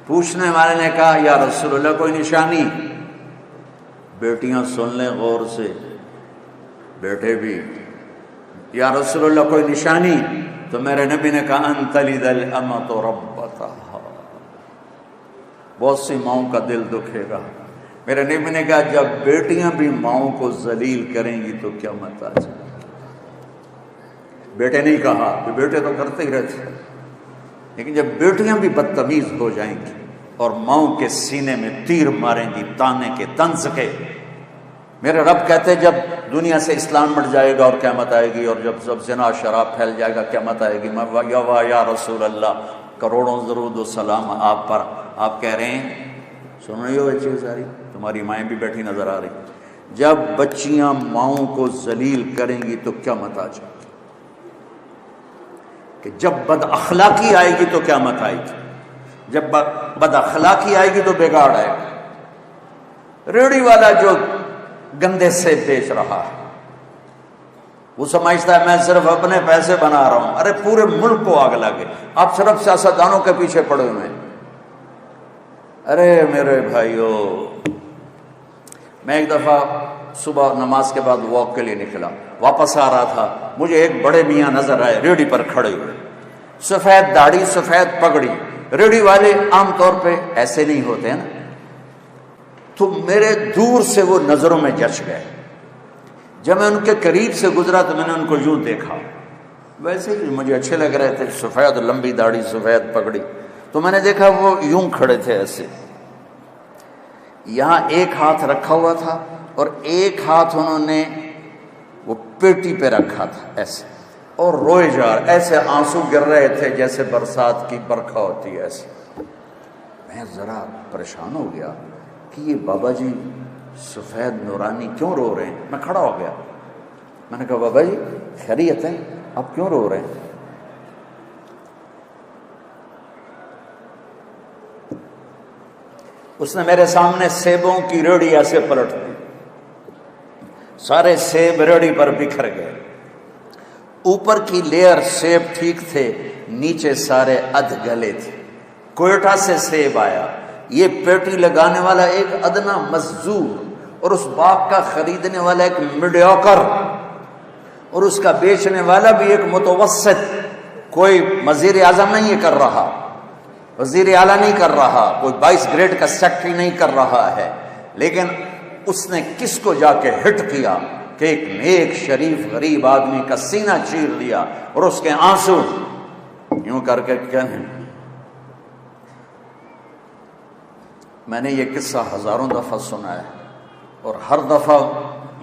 پوچھنے والے نے کہا یا رسول اللہ کوئی نشانی؟ بیٹیاں سن لیں غور سے، بیٹے بھی، یا رسول اللہ کوئی نشانی؟ تو میرے نبی نے کہا ان تلد الامۃ ربتہا، بہت سی ماؤں کا دل دکھے گا۔ میرے نبی نے کہا جب بیٹیاں بھی ماؤں کو ذلیل کریں گی تو قیامت آ جائے۔ بیٹے نہیں کہا کہ بیٹے تو کرتے ہی رہتے، لیکن جب بیٹیاں بھی بدتمیز ہو جائیں گی اور ماؤں کے سینے میں تیر ماریں گی تانے کے طنز کے، میرے رب کہتے جب دنیا سے اسلام مٹ جائے گا اور قیامت آئے گی، اور جب زنا شراب پھیل جائے گا قیامت آئے گی، میں یا رسول اللہ کروڑوں درود و سلام آپ پر، آپ کہہ رہے ہیں سن رہی ہو بچی ساری، تمہاری مائیں بھی بیٹھی نظر آ رہی، جب بچیاں ماؤں کو ذلیل کریں گی تو قیامت آ جائے گی، کہ جب بد اخلاقی آئے گی تو قیامت آئے گی، جب بد اخلاقی آئے گی تو بگاڑ آئے گا۔ ریڑھی والا جو گندے سے بیچ رہا ہے وہ سمجھتا ہے میں صرف اپنے پیسے بنا رہا ہوں، ارے پورے ملک کو آگ لگے، آپ صرف سیاستدانوں کے پیچھے پڑے ہوئے ہیں۔ ارے میرے بھائیو، میں ایک دفعہ صبح نماز کے بعد واک کے لیے نکلا، واپس آ رہا تھا، مجھے ایک بڑے میاں نظر آئے ریڑھی پر کھڑے ہوئے، سفید داڑھی سفید پگڑی۔ ریڑھی والے عام طور پہ ایسے نہیں ہوتے ہیں نا، تو میرے دور سے وہ نظروں میں جچ گئے، جب میں ان کے قریب سے گزرا تو میں نے ان کو یوں دیکھا، ویسے ہی مجھے اچھے لگ رہے تھے، سفید لمبی داڑھی سفید پگڑی، تو میں نے دیکھا وہ یوں کھڑے تھے ایسے، یہاں ایک ہاتھ رکھا ہوا تھا اور ایک ہاتھ انہوں نے وہ پیٹی پہ رکھا تھا ایسے، اور روئے جا رہے، ایسے آنسو گر رہے تھے جیسے برسات کی برکھا ہوتی ہے ایسے۔ میں ذرا پریشان ہو گیا کہ یہ بابا جی سفید نورانی کیوں رو رہے ہیں؟ میں کھڑا ہو گیا، میں نے کہا بابا جی خیریت ہے، آپ کیوں رو رہے ہیں؟ اس نے میرے سامنے سیبوں کی ریڑھی ایسے پلٹ دی، سارے سیب ریڑھی پر بکھر گئے، اوپر کی لیئر سیب ٹھیک تھے، نیچے سارے ادھ گلے تھے۔ کوئٹہ سے سیب آیا، یہ پیٹی لگانے والا ایک ادنا مزدور اور اس باغ کا خریدنے والا ایک میڈیوکر اور اس کا بیچنے والا بھی ایک متوسط، کوئی وزیر اعظم نہیں یہ کر رہا، وزیر اعلیٰ نہیں کر رہا، کوئی 22 گریڈ کا سیکٹری نہیں کر رہا ہے، لیکن اس نے کس کو جا کے ہٹ کیا کہ ایک نیک شریف غریب آدمی کا سینہ چیر لیا اور اس کے آنسو یوں کر کے کہنے۔ میں نے یہ قصہ ہزاروں دفعہ سنا ہے اور ہر دفعہ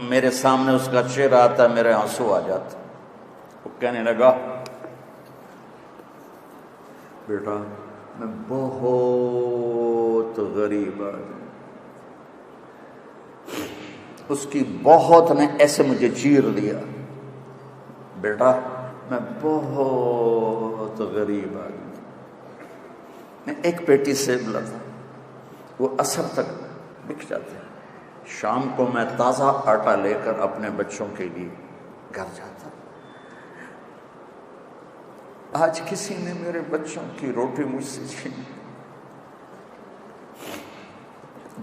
میرے سامنے اس کا چہرہ آتا ہے، میرے آنسو آ جاتے۔ وہ کہنے لگا بیٹا میں بہت غریب آدمی، اس کی بہت نے ایسے مجھے چیر لیا، بیٹا میں بہت غریب آدمی، میں ایک پیٹی سیب لاتا، وہ عصر تک بک جاتے، شام کو میں تازہ آٹا لے کر اپنے بچوں کے لیے گھر جاتا، آج کسی نے میرے بچوں کی روٹی مجھ سے چھین۔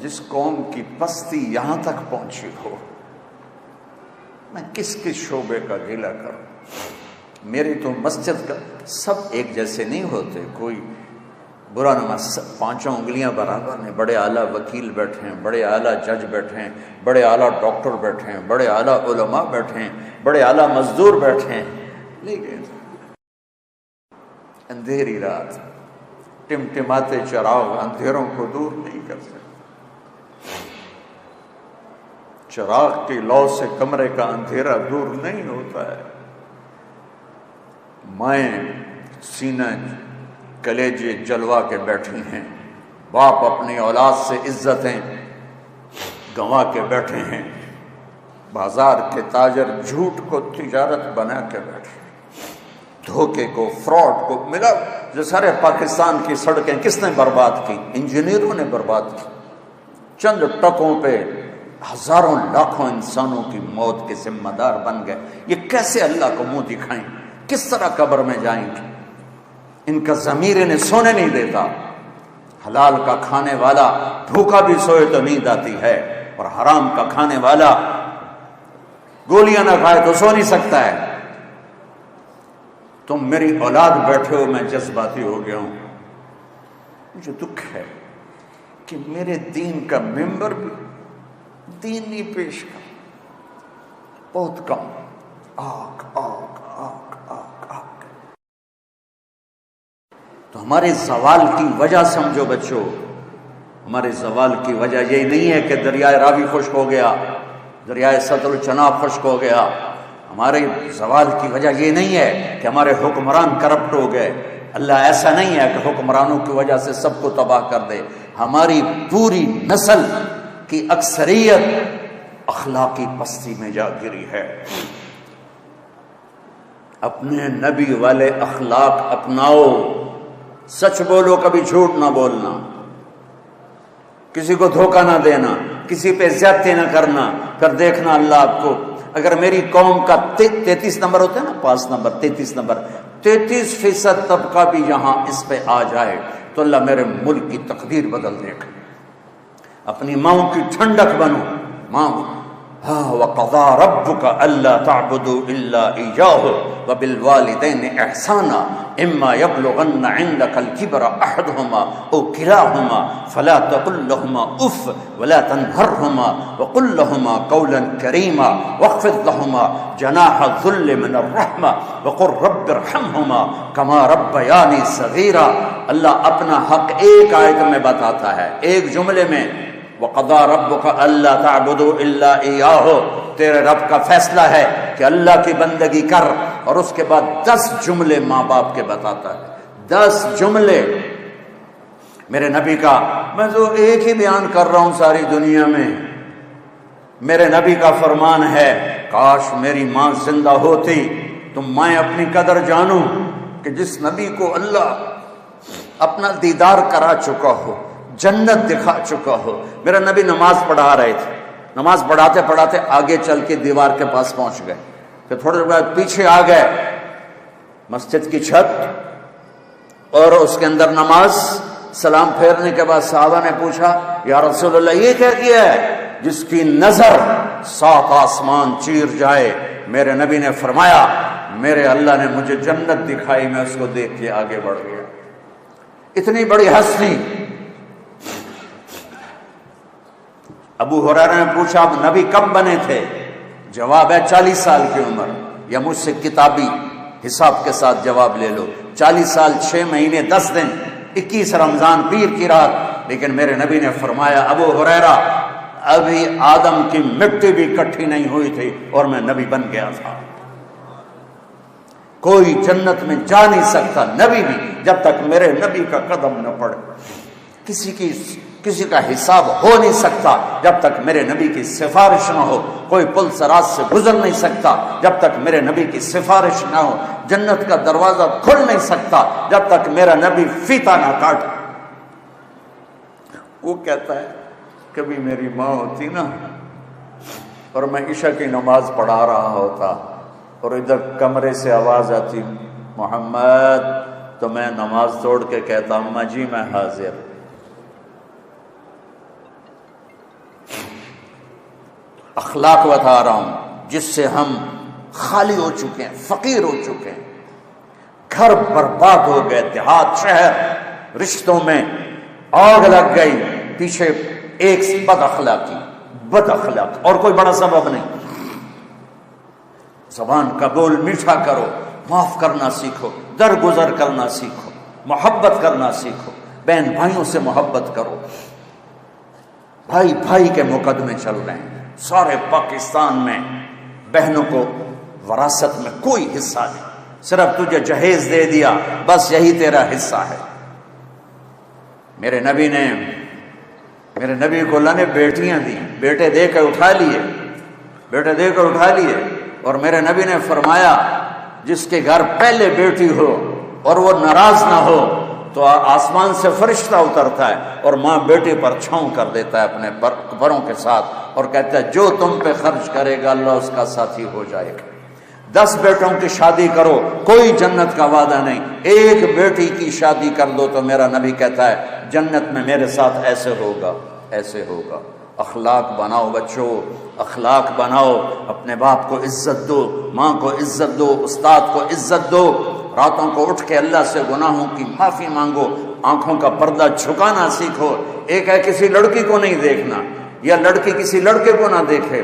جس قوم کی پستی یہاں تک پہنچی ہو، میں کس کس شعبے کا گلہ کروں؟ میری تو مسجد کا سب ایک جیسے نہیں ہوتے، کوئی برا نماز، پانچوں انگلیاں برابر ہیں، بڑے اعلیٰ وکیل بیٹھے ہیں، بڑے اعلیٰ جج بیٹھے ہیں، بڑے اعلیٰ ڈاکٹر بیٹھے ہیں، بڑے اعلیٰ علماء بیٹھے ہیں، بڑے اعلیٰ مزدور بیٹھے ہیں، لیکن اندھیری رات ٹمٹماتے چراغ اندھیروں کو دور نہیں کر سکتے، چراغ کی لو سے کمرے کا اندھیرا دور نہیں ہوتا ہے۔ مائیں سینہ کلیجے جلوا کے بیٹھی ہیں، باپ اپنی اولاد سے عزتیں گنوا کے بیٹھے ہیں، بازار کے تاجر جھوٹ کو تجارت بنا کے بیٹھے ہیں، دھوکے کو فراڈ کو ملا۔ جو سارے پاکستان کی سڑکیں کس نے برباد کی؟ انجینئروں نے برباد کی، چند ٹکوں پہ ہزاروں لاکھوں انسانوں کی موت کے ذمہ دار بن گئے۔ یہ کیسے اللہ کو منہ دکھائیں؟ کس طرح قبر میں جائیں گے؟ ان کا ضمیر انہیں سونے نہیں دیتا۔ حلال کا کھانے والا بھوکا بھی سوئے تو نیند آتی ہے، اور حرام کا کھانے والا گولیاں نہ کھائے تو سو نہیں سکتا ہے۔ تم میری اولاد بیٹھے ہو، میں جذباتی ہو گیا ہوں، مجھے دکھ ہے کہ میرے دین کا ممبر بھی دین نہیں پیش کر، بہت کم، آگ آگ آگ آگ۔ تو ہمارے زوال کی وجہ سمجھو بچوں، ہمارے زوال کی وجہ یہ نہیں ہے کہ دریائے راوی خشک ہو گیا، دریائے ستلج چناب خشک ہو گیا. ہمارے زوال کی وجہ یہ نہیں ہے کہ ہمارے حکمران کرپٹ ہو گئے. اللہ ایسا نہیں ہے کہ حکمرانوں کی وجہ سے سب کو تباہ کر دے. ہماری پوری نسل کی اکثریت اخلاقی پستی میں جا گری ہے. اپنے نبی والے اخلاق اپناؤ، سچ بولو، کبھی جھوٹ نہ بولنا، کسی کو دھوکہ نہ دینا، کسی پہ زیادتی نہ کرنا. پھر دیکھنا اللہ آپ کو، اگر میری قوم کا 33 نمبر ہوتا ہے نا، 5 نمبر 33 نمبر، 33% طبقہ بھی یہاں اس پہ آ جائے تو اللہ میرے ملک کی تقدیر بدل دے گا. اپنی ماں کی ٹھنڈک بنو. ماں وَقَضَى رَبُّكَ أَلَّا تَعْبُدُوا إِلَّا إِيَّاهُ وَبِالْوَالِدَيْنِ إِحْسَانًا إِمَّا يَبْلُغَنَّ عِندَكَ الْكِبَرَ أَحَدُهُمَا أَوْ كِلَاهُمَا فَلَا تَقُل لَّهُمَا أُفٍّ وَلَا تَنْهَرْهُمَا وَقُل لَّهُمَا قَوْلًا كَرِيمًا وَاخْفِضْ لَهُمَا جَنَاحَ الذُّلِّ مِنَ الرَّحْمَةِ وَقُل رَّبِّ ارْحَمْهُمَا كَمَا رَبَّيَانِي صَغِيرًا. اللہ اپنا حق ایک آیت میں بتاتا ہے، ایک جملے میں. وَقَضَى رَبُّكَ أَلَّا تَعْبُدُوا إِلَّا إِيَّاهُ، تیرے رب کا فیصلہ ہے کہ اللہ کی بندگی کر. اور اس کے بعد 10 جملے ماں باپ کے بتاتا ہے، 10 جملے. میرے نبی کا میں تو ایک ہی بیان کر رہا ہوں ساری دنیا میں. میرے نبی کا فرمان ہے، کاش میری ماں زندہ ہوتی تو میں اپنی قدر جانوں کہ جس نبی کو اللہ اپنا دیدار کرا چکا ہو، جنت دکھا چکا ہو. میرا نبی نماز پڑھا رہے تھے، نماز پڑھاتے پڑھاتے آگے چل کے دیوار کے پاس پہنچ گئے، پھر تھوڑے دیر بعد پیچھے آ گئے مسجد کی چھت اور اس کے اندر نماز. سلام پھیرنے کے بعد صحابہ نے پوچھا، یا رسول اللہ یہ کیا کیا ہے؟ جس کی نظر 7 آسمان چیر جائے. میرے نبی نے فرمایا، میرے اللہ نے مجھے جنت دکھائی، میں اس کو دیکھ کے آگے بڑھ گیا. اتنی بڑی ہستی. ابو ہریرہ نے پوچھا، اب نبی کب بنے تھے؟ جواب ہے 40 سال کی عمر. یا مجھ سے کتابی حساب کے ساتھ جواب لے لو، 40 سال 6 مہینے 10 دن 21 رمضان پیر کی رات. لیکن میرے نبی نے فرمایا، ابو ہریرہ ابھی آدم کی مٹی بھی اکٹھی نہیں ہوئی تھی اور میں نبی بن گیا تھا. کوئی جنت میں جا نہیں سکتا، نبی بھی، جب تک میرے نبی کا قدم نہ پڑے. کسی کا حساب ہو نہیں سکتا جب تک میرے نبی کی سفارش نہ ہو. کوئی پل صراط سے گزر نہیں سکتا جب تک میرے نبی کی سفارش نہ ہو. جنت کا دروازہ کھل نہیں سکتا جب تک میرا نبی فیتا نہ کاٹے. وہ کہتا ہے، کبھی میری ماں ہوتی نا اور میں عشاء کی نماز پڑھا رہا ہوتا اور ادھر کمرے سے آواز آتی محمد، تو میں نماز توڑ کے کہتا، اماں جی میں حاضر. اخلاق بتا رہا ہوں جس سے ہم خالی ہو چکے ہیں، فقیر ہو چکے ہیں. گھر برباد ہو گئے، دیہات شہر رشتوں میں آگ لگ گئی، پیچھے ایک بد اخلاق اور کوئی بڑا سبب نہیں. زبان کا بول میٹھا کرو، معاف کرنا سیکھو، درگزر کرنا سیکھو، محبت کرنا سیکھو، بہن بھائیوں سے محبت کرو. بھائی بھائی کے مقدمے چل رہے ہیں سارے پاکستان میں. بہنوں کو وراثت میں کوئی حصہ نہیں، صرف تجھے جہیز دے دیا، بس یہی تیرا حصہ ہے. میرے نبی کو اللہ نے بیٹیاں دی، بیٹے دے کر اٹھا لیے. اور میرے نبی نے فرمایا، جس کے گھر پہلے بیٹی ہو اور وہ ناراض نہ ہو تو آسمان سے فرشتہ اترتا ہے اور ماں بیٹے پر چھاؤں کر دیتا ہے اپنے پروں کے ساتھ اور کہتا ہے جو تم پہ خرچ کرے گا اللہ اس کا ساتھی ہو جائے گا. 10 بیٹوں کی شادی کرو، کوئی جنت کا وعدہ نہیں. ایک بیٹی کی شادی کر دو تو میرا نبی کہتا ہے جنت میں میرے ساتھ ایسے ہوگا. اخلاق بناؤ بچوں، اخلاق بناؤ. اپنے باپ کو عزت دو، ماں کو عزت دو، استاد کو عزت دو. راتوں کو اٹھ کے اللہ سے گناہوں کی معافی مانگو. آنکھوں کا پردہ جھکانا سیکھو. ایک ہے کسی لڑکی کو نہیں دیکھنا یا لڑکی کسی لڑکے کو نہ دیکھے.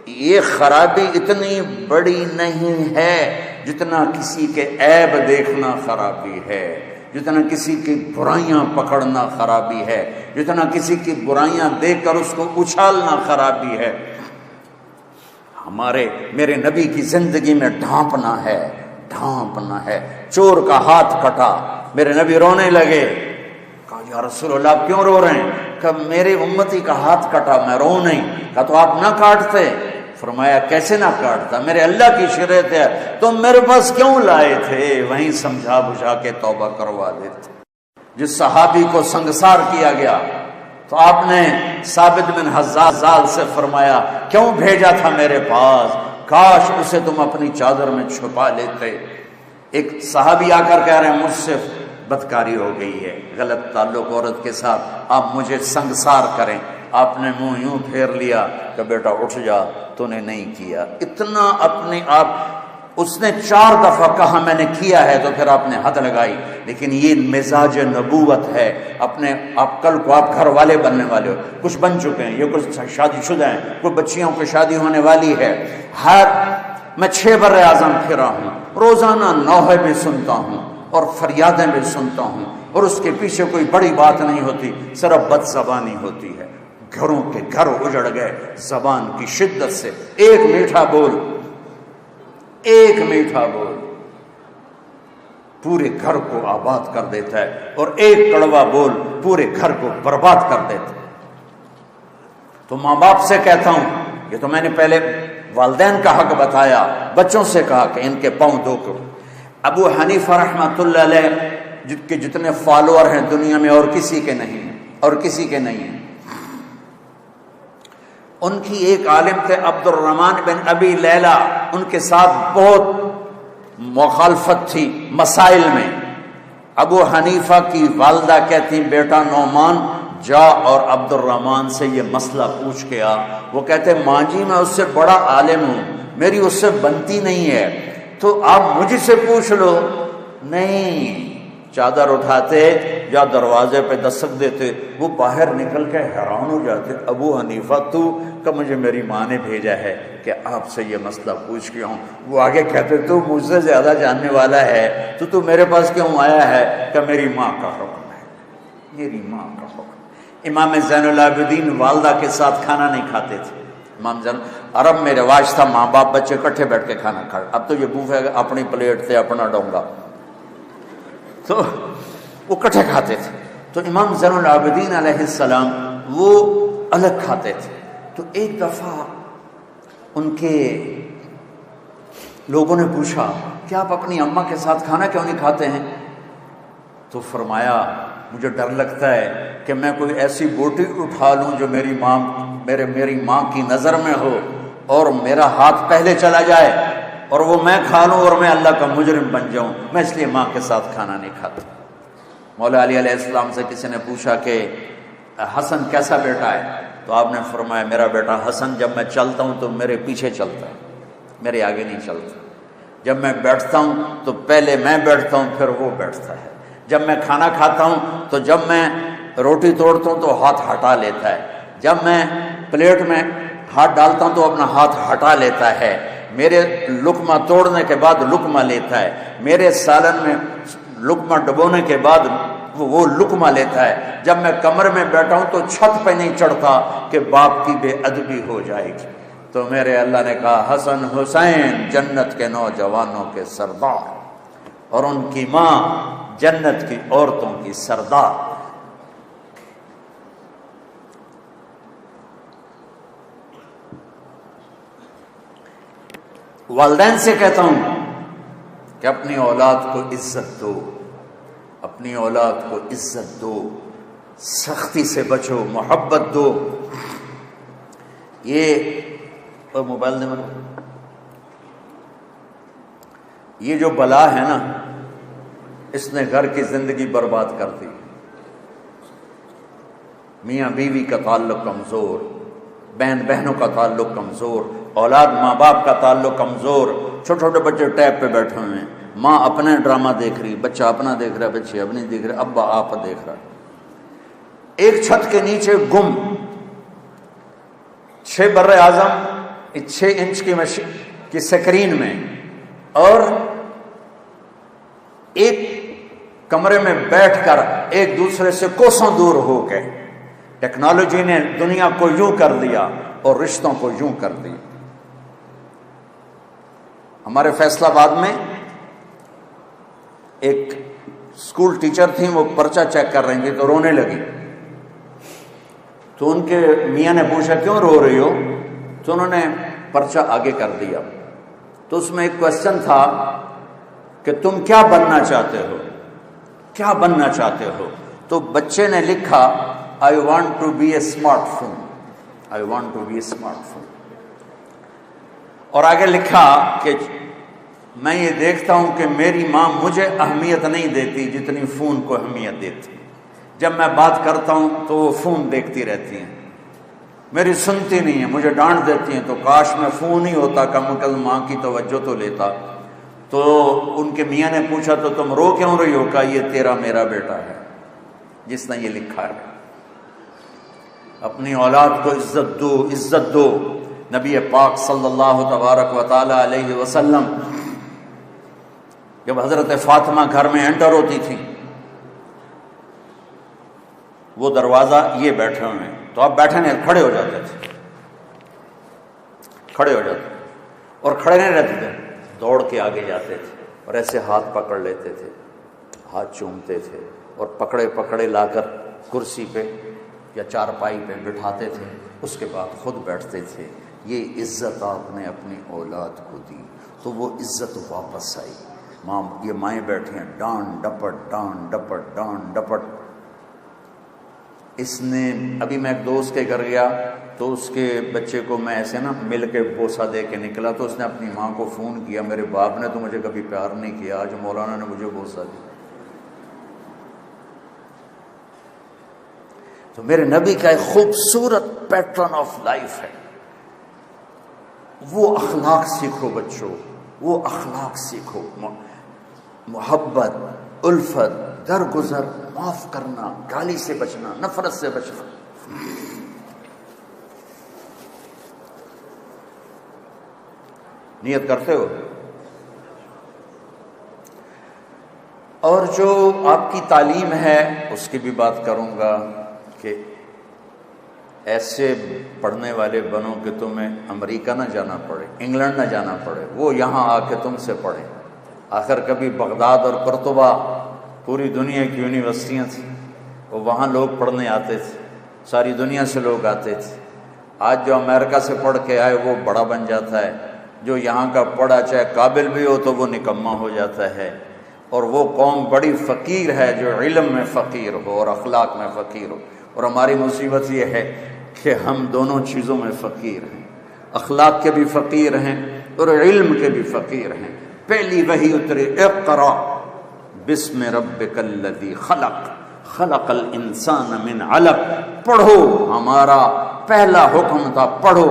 یہ خرابی اتنی بڑی نہیں ہے جتنا کسی کے عیب دیکھنا خرابی ہے، جتنا کسی کی برائیاں پکڑنا خرابی ہے، جتنا کسی کی برائیاں دیکھ کر اس کو اچھالنا خرابی ہے، میرے نبی کی زندگی میں ڈھانپنا ہے، ڈھانپنا ہے۔ چور کا ہاتھ کٹا، میرے نبی رونے لگے، کہا یا رسول اللہ آپ کیوں رو رہے ہیں؟ کہ میرے امتی کا ہاتھ کٹا، میں رو نہیں۔ کہا تو آپ نہ کاٹتے؟ فرمایا کیسے نہ کاٹتا، میرے اللہ کی شریعت ہے، تم میرے پاس کیوں لائے تھے؟ وہیں سمجھا بجھا کے توبہ کروا دیتے۔ جس صحابی کو سنگسار کیا گیا تو آپ نے ثابت بن حزال سے فرمایا کیوں بھیجا تھا میرے پاس، کاش اسے تم اپنی چادر میں چھپا لیتے۔ ایک صحابی آ کر کہہ رہے ہیں مجھ سے بدکاری ہو گئی ہے، غلط تعلق عورت کے ساتھ، آپ مجھے سنگسار کریں۔ آپ نے منہ یوں پھیر لیا کہ بیٹا اٹھ جا، تو نے نہیں کیا۔ اتنا اپنے آپ، اس نے 4 دفعہ کہا میں نے کیا ہے، تو پھر آپ نے حد لگائی۔ لیکن یہ مزاج نبوت ہے، آپ کل کو آپ گھر والے بننے والے ہو، کچھ بن چکے ہیں، یہ کچھ شادی شدہ ہیں، کوئی بچیوں کی شادی ہونے والی ہے۔ میں 6 بر اعظم پھرا ہوں، روزانہ نوحے بھی سنتا ہوں اور فریادیں بھی سنتا ہوں، اور اس کے پیچھے کوئی بڑی بات نہیں ہوتی، صرف بد زبانی ہوتی ہے۔ گھروں کے گھر اجڑ گئے زبان کی شدت سے۔ ایک میٹھا بول، ایک میٹھا بول پورے گھر کو آباد کر دیتا ہے، اور ایک کڑوا بول پورے گھر کو برباد کر دیتا ہے۔ تو ماں باپ سے کہتا ہوں، یہ تو میں نے پہلے والدین کا حق بتایا، بچوں سے کہا کہ ان کے پاؤں دھو کرو۔ ابو حنیفہ رحمۃ اللہ علیہ کے جتنے فالوور ہیں دنیا میں اور کسی کے نہیں ہیں، اور کسی کے نہیں ہیں۔ ان کی ایک عالم تھے عبد الرحمن بن ابی لیلہ، ان کے ساتھ بہت مخالفت تھی مسائل میں۔ ابو حنیفہ کی والدہ کہتی بیٹا نعمان جا اور عبد الرحمن سے یہ مسئلہ پوچھ کے آ۔ وہ کہتے ماں جی میں اس سے بڑا عالم ہوں، میری اس سے بنتی نہیں ہے، تو آپ مجھ سے پوچھ لو۔ نہیں، چادر اٹھاتے یا دروازے پہ دستک دیتے، وہ باہر نکل کے حیران ہو جاتے، ابو حنیفہ تو کہ مجھے میری ماں نے بھیجا ہے کہ آپ سے یہ مسئلہ پوچھ کے ہوں۔ وہ آگے کہتے تو مجھ سے زیادہ جاننے والا ہے، تو میرے پاس کیوں آیا ہے؟ کہ میری ماں کا حکم ہے، میری ماں کا حکم۔ امام زین العابدین والدہ کے ساتھ کھانا نہیں کھاتے تھے۔ امام زین، عرب میں رواج تھا ماں باپ بچے اکٹھے بیٹھ کے کھانا کھائے، اب تو یہ بوفے اپنی پلیٹ سے اپنا ڈونگا، تو وہ اکٹھے کھاتے تھے۔ تو امام زین العابدین علیہ السلام وہ الگ کھاتے تھے۔ تو ایک دفعہ ان کے لوگوں نے پوچھا کہ آپ اپنی اماں کے ساتھ کھانا کیوں نہیں کھاتے ہیں؟ تو فرمایا مجھے ڈر لگتا ہے کہ میں کوئی ایسی بوٹی اٹھا لوں جو میری ماں کی نظر میں ہو اور میرا ہاتھ پہلے چلا جائے اور وہ میں کھا لوں اور میں اللہ کا مجرم بن جاؤں، میں اس لیے ماں کے ساتھ کھانا نہیں کھاتا۔ مولا علی علیہ السلام سے کسی نے پوچھا کہ حسن کیسا بیٹا ہے؟ تو آپ نے فرمایا میرا بیٹا حسن جب میں چلتا ہوں تو میرے پیچھے چلتا ہے، میرے آگے نہیں چلتا۔ جب میں بیٹھتا ہوں تو پہلے میں بیٹھتا ہوں پھر وہ بیٹھتا ہے۔ جب میں کھانا کھاتا ہوں تو جب میں روٹی توڑتا ہوں تو ہاتھ ہٹا لیتا ہے، جب میں پلیٹ میں ہاتھ ڈالتا ہوں تو اپنا ہاتھ ہٹا لیتا ہے، میرے لقمہ توڑنے کے بعد لقمہ لیتا ہے، میرے سالن میں لقمہ ڈبونے کے بعد وہ لقمہ لیتا ہے۔ جب میں کمرے میں بیٹھا ہوں تو چھت پہ نہیں چڑھتا کہ باپ کی بے ادبی ہو جائے گی۔ تو میرے اللہ نے کہا حسن حسین جنت کے نوجوانوں کے سردار اور ان کی ماں جنت کی عورتوں کی سردار۔ والدین سے کہتا ہوں کہ اپنی اولاد کو عزت دو، اپنی اولاد کو عزت دو، سختی سے بچو، محبت دو۔ یہ موبائل دے مجھے، یہ جو بلا ہے نا اس نے گھر کی زندگی برباد کر دی۔ میاں بیوی کا تعلق کمزور، بہن بہنوں کا تعلق کمزور، اولاد ماں باپ کا تعلق کمزور، چھوٹے چھوٹے بچے ٹیب پہ بیٹھے ہوئے ہیں، ماں اپنے ڈرامہ دیکھ رہی، بچہ اپنا دیکھ رہا، بچے اپنی دیکھ رہے، ابا آپ دیکھ رہا، ایک چھت کے نیچے گم، 6 بر اعظم 6 انچ کی سکرین میں، اور ایک کمرے میں بیٹھ کر ایک دوسرے سے کوسوں دور ہو گئے. ٹیکنالوجی نے دنیا کو یوں کر دیا اور رشتوں کو یوں کر دیا. ہمارے فیصل آباد میں ایک اسکول ٹیچر تھیں، وہ پرچہ چیک کر رہی تھیں تو رونے لگی. تو ان کے میاں نے پوچھا کیوں رو رہی ہو؟ تو انہوں نے پرچہ آگے کر دیا. تو اس میں ایک کوشچن تھا کہ تم کیا بننا چاہتے ہو، کیا بننا چاہتے ہو؟ تو بچے نے لکھا I want to be a smartphone. I want to be a smartphone. اور آگے لکھا کہ میں یہ دیکھتا ہوں کہ میری ماں مجھے اہمیت نہیں دیتی جتنی فون کو اہمیت دیتی. جب میں بات کرتا ہوں تو وہ فون دیکھتی رہتی ہیں، میری سنتی نہیں ہے، مجھے ڈانٹ دیتی ہیں. تو کاش میں فون ہی ہوتا، کم از کم ماں کی توجہ تو لیتا. تو ان کے میاں نے پوچھا تو تم رو کیوں رہی ہو؟ کہا یہ تیرا میرا بیٹا ہے جس نے یہ لکھا ہے. اپنی اولاد کو عزت دو، عزت دو. نبی پاک صلی اللہ تبارک و تعالی علیہ وسلم جب حضرت فاطمہ گھر میں انٹر ہوتی تھی، وہ دروازہ یہ بیٹھے ہوئے ہیں تو آپ بیٹھے نہیں، کھڑے ہو جاتے تھے، کھڑے ہو جاتے اور کھڑے نہیں رہتے تھے، دوڑ کے آگے جاتے تھے اور ایسے ہاتھ پکڑ لیتے تھے، ہاتھ چومتے تھے اور پکڑے پکڑے لا کر کرسی پہ یا چارپائی پہ بٹھاتے تھے. اس کے بعد خود بیٹھتے تھے. یہ عزت آپ نے اپنی اولاد کو دی تو وہ عزت واپس آئی. ماں، یہ مائیں بیٹھی ہیں، ڈانٹ ڈپٹ ڈانٹ ڈپٹ ڈانٹ ڈپٹ. اس نے ابھی میں ایک دوست کے گھر گیا تو اس کے بچے کو میں ایسے نا مل کے بوسہ دے کے نکلا تو اس نے اپنی ماں کو فون کیا، میرے باپ نے تو مجھے کبھی پیار نہیں کیا، آج مولانا نے مجھے بوسہ دیا. تو میرے نبی کا ایک خوبصورت پیٹرن آف لائف ہے. وہ اخلاق سیکھو بچوں، وہ اخلاق سیکھو. محبت، الفت، درگزر، معاف کرنا، گالی سے بچنا، نفرت سے بچنا. نیت کرتے ہو؟ اور جو آپ کی تعلیم ہے اس کی بھی بات کروں گا کہ ایسے پڑھنے والے بنو کہ تمہیں امریکہ نہ جانا پڑے، انگلینڈ نہ جانا پڑے، وہ یہاں آ کے تم سے پڑھیں. آخر کبھی بغداد اور قرطبہ پوری دنیا کی یونیورسٹیاں تھیں، وہاں لوگ پڑھنے آتے تھے، ساری دنیا سے لوگ آتے تھے. آج جو امریکہ سے پڑھ کے آئے وہ بڑا بن جاتا ہے، جو یہاں کا پڑھا چاہے قابل بھی ہو تو وہ نکما ہو جاتا ہے. اور وہ قوم بڑی فقیر ہے جو علم میں فقیر ہو اور اخلاق میں فقیر ہو. اور ہماری مصیبت یہ ہے کہ ہم دونوں چیزوں میں فقیر ہیں، اخلاق کے بھی فقیر ہیں اور علم کے بھی فقیر ہیں. پہلی وحی اتری اقرا بسم ربک الذی خلق خلق الانسان من علق. پڑھو، ہمارا پہلا حکم تھا پڑھو،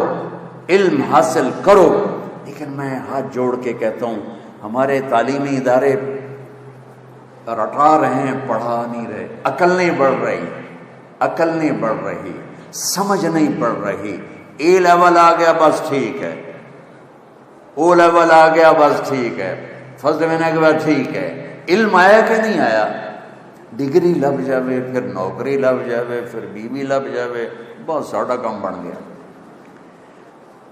علم حاصل کرو. لیکن میں ہاتھ جوڑ کے کہتا ہوں ہمارے تعلیمی ادارے رٹا رہے ہیں، پڑھا نہیں رہے. عقل نہیں بڑھ رہی، عقل نہیں بڑھ رہی، سمجھ نہیں بڑھ رہی. اے لیول آ گیا بس ٹھیک ہے، او لیول آ گیا بس ٹھیک ہے، فرسٹ مہینے کے بعد ٹھیک ہے. علم آیا کہ نہیں آیا؟ ڈگری لب جاوے، پھر نوکری لب جاوے، پھر بیوی لب جاوے، بہت ساڑا کام بن گیا.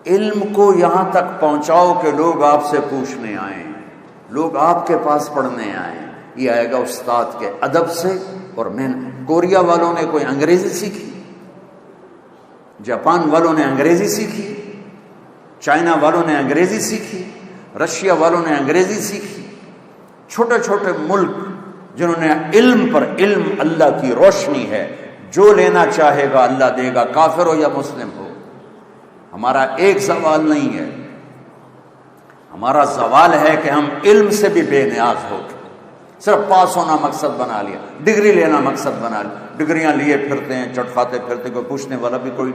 علم کو یہاں تک پہنچاؤ کہ لوگ آپ سے پوچھنے آئیں، لوگ آپ کے پاس پڑھنے آئیں. یہ آئے گا استاد کے ادب سے. اور میں کوریا والوں نے کوئی انگریزی سیکھی، جاپان والوں نے انگریزی سیکھی، چائنا والوں نے انگریزی سیکھی، رشیا والوں نے انگریزی سیکھی. چھوٹے چھوٹے ملک جنہوں نے علم پر، علم اللہ کی روشنی ہے، جو لینا چاہے گا اللہ دے گا، کافر ہو یا مسلم ہو. ہمارا ایک زوال نہیں ہے، ہمارا زوال ہے کہ ہم علم سے بھی بے نیاز ہو گئے. صرف پاس ہونا مقصد بنا لیا، ڈگری لینا مقصد بنا لیا. ڈگریاں لیے پھرتے ہیں، چٹکاتے پھرتے، کوئی پوچھنے والا بھی کوئی.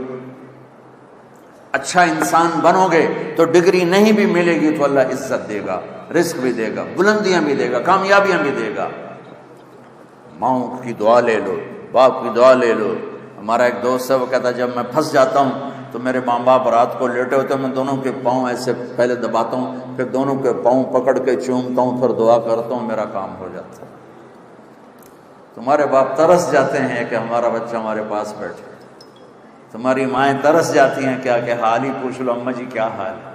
اچھا انسان بنو گے تو ڈگری نہیں بھی ملے گی تو اللہ عزت دے گا، رزق بھی دے گا، بلندیاں بھی دے گا، کامیابیاں بھی دے گا. ماؤں کی دعا لے لو، باپ کی دعا لے لو. ہمارا ایک دوست ہے وہ کہتا ہے جب میں پھنس جاتا ہوں تو تو میرے ماں باپ رات کو لیٹے ہوتے ہیں، میں دونوں کے پاؤں ایسے پہلے دباتا ہوں، پھر دونوں کے پاؤں پکڑ کے چومتا ہوں، پھر دعا کرتا ہوں، میرا کام ہو جاتا ہے۔ تمہارے باپ ترس جاتے ہیں کہ ہمارا بچہ ہمارے پاس بیٹھے، تمہاری مائیں ترس جاتی ہیں کیا کہ حال ہی پوچھ لو اماں جی کیا حال ہے۔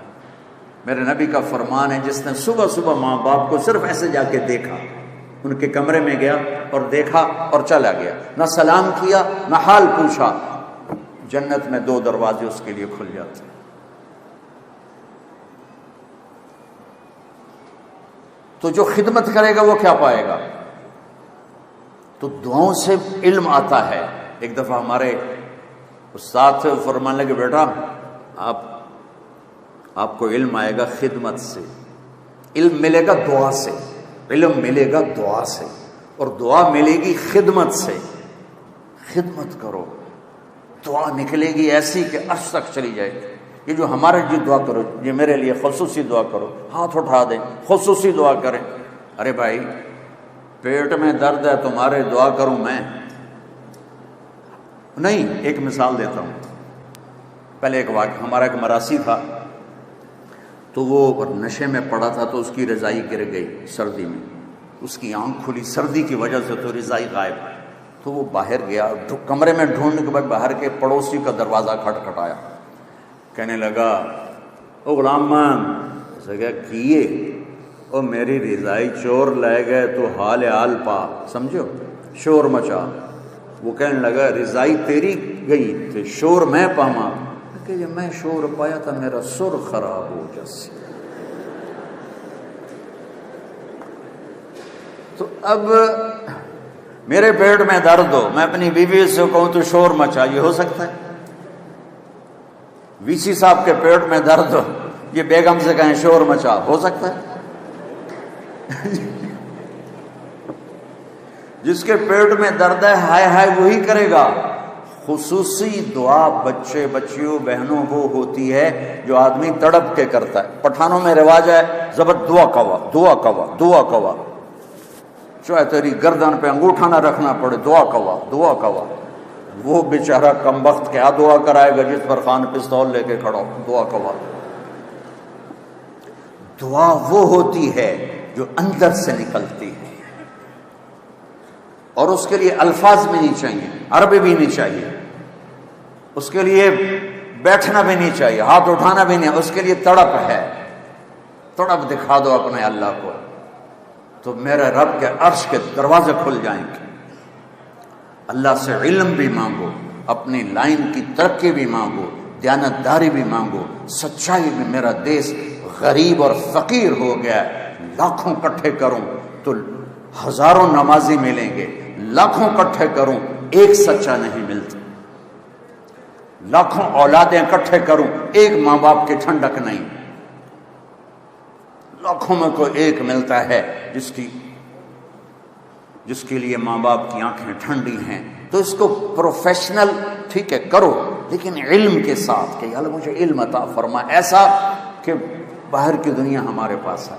میرے نبی کا فرمان ہے جس نے صبح صبح ماں باپ کو صرف ایسے جا کے دیکھا، ان کے کمرے میں گیا اور دیکھا اور چلا گیا، نہ سلام کیا نہ حال پوچھا، جنت میں 2 دروازے اس کے لیے کھل جاتے ہیں۔ تو جو خدمت کرے گا وہ کیا پائے گا؟ تو دعاؤں سے علم آتا ہے۔ ایک دفعہ ہمارے استاد سے فرمانے لگے بیٹا آپ کو علم آئے گا خدمت سے، علم ملے گا دعا سے، علم ملے گا دعا سے، اور دعا ملے گی خدمت سے۔ خدمت کرو، دعا نکلے گی ایسی کہ عرش تک چلی جائے گی۔ یہ جو ہمارے جی دعا کرو، یہ میرے لیے خصوصی دعا کرو، ہاتھ اٹھا دیں خصوصی دعا کریں۔ ارے بھائی پیٹ میں درد ہے تمہارے دعا کروں میں؟ نہیں، ایک مثال دیتا ہوں۔ پہلے ایک واقعہ، ہمارا ایک مراسی تھا، تو وہ نشے میں پڑا تھا، تو اس کی رضائی گر گئی سردی میں، اس کی آنکھ کھلی سردی کی وجہ سے، تو رضائی غائب۔ تو وہ باہر گیا، کمرے میں ڈھونڈنے کے بعد باہر کے پڑوسی کا دروازہ کھٹکھٹایا، کہنے لگا او غلام مان، ایسا کیا کیے؟ او میری رضائی چور لے گئے تو حال پا، سمجھو شور مچا۔ وہ کہنے لگا رضائی تیری گئی تھی، شور میں پاما، کہ یہ میں شور پایا تھا میرا سر خراب ہو جیسے۔ تو اب میرے پیٹ میں درد ہو، میں اپنی بیوی سے کہوں تو شور مچا، یہ ہو سکتا ہے؟ وی سی صاحب کے پیٹ میں درد ہو، یہ بیگم سے کہیں شور مچا، ہو سکتا ہے؟ جس کے پیٹ میں درد ہے ہائے ہائے وہی کرے گا۔ خصوصی دعا بچے بچیوں بہنوں وہ ہوتی ہے جو آدمی تڑپ کے کرتا ہے۔ پٹھانوں میں رواج ہے زبر دعا کوا دعا کوا دعا کوا، چاہے تیری گردن پہ انگوٹھا نہ رکھنا پڑے، دعا کوا دعا کوا۔ وہ بیچارہ کم وقت کیا دعا کرائے گا جس پر خان پستول لے کے کھڑا ہو، دعا کوا۔ دعا وہ ہوتی ہے جو اندر سے نکلتی ہے، اور اس کے لیے الفاظ بھی نہیں چاہیے، عربی بھی نہیں چاہیے، اس کے لیے بیٹھنا بھی نہیں چاہیے، ہاتھ اٹھانا بھی نہیں، اس کے لیے تڑپ ہے۔ تڑپ دکھا دو اپنے اللہ کو، تو میرے رب کے عرش کے دروازے کھل جائیں گے۔ اللہ سے علم بھی مانگو، اپنی لائن کی ترقی بھی مانگو، دیانتداری بھی مانگو، سچائی بھی۔ میرا دیس غریب اور فقیر ہو گیا ہے، لاکھوں کٹھے کروں تو ہزاروں نمازی ملیں گے، لاکھوں کٹھے کروں ایک سچا نہیں ملتا، لاکھوں اولادیں کٹھے کروں ایک ماں باپ کی ٹھنڈک نہیں، لاکھوں میں کوئی ایک ملتا ہے جس کے لیے ماں باپ کی آنکھیں ٹھنڈی ہیں۔ تو اس کو پروفیشنل ٹھیک ہے کرو، لیکن علم کے ساتھ کہ اللہ مجھے علم عطا فرما، ایسا کہ باہر کی دنیا ہمارے پاس ہے۔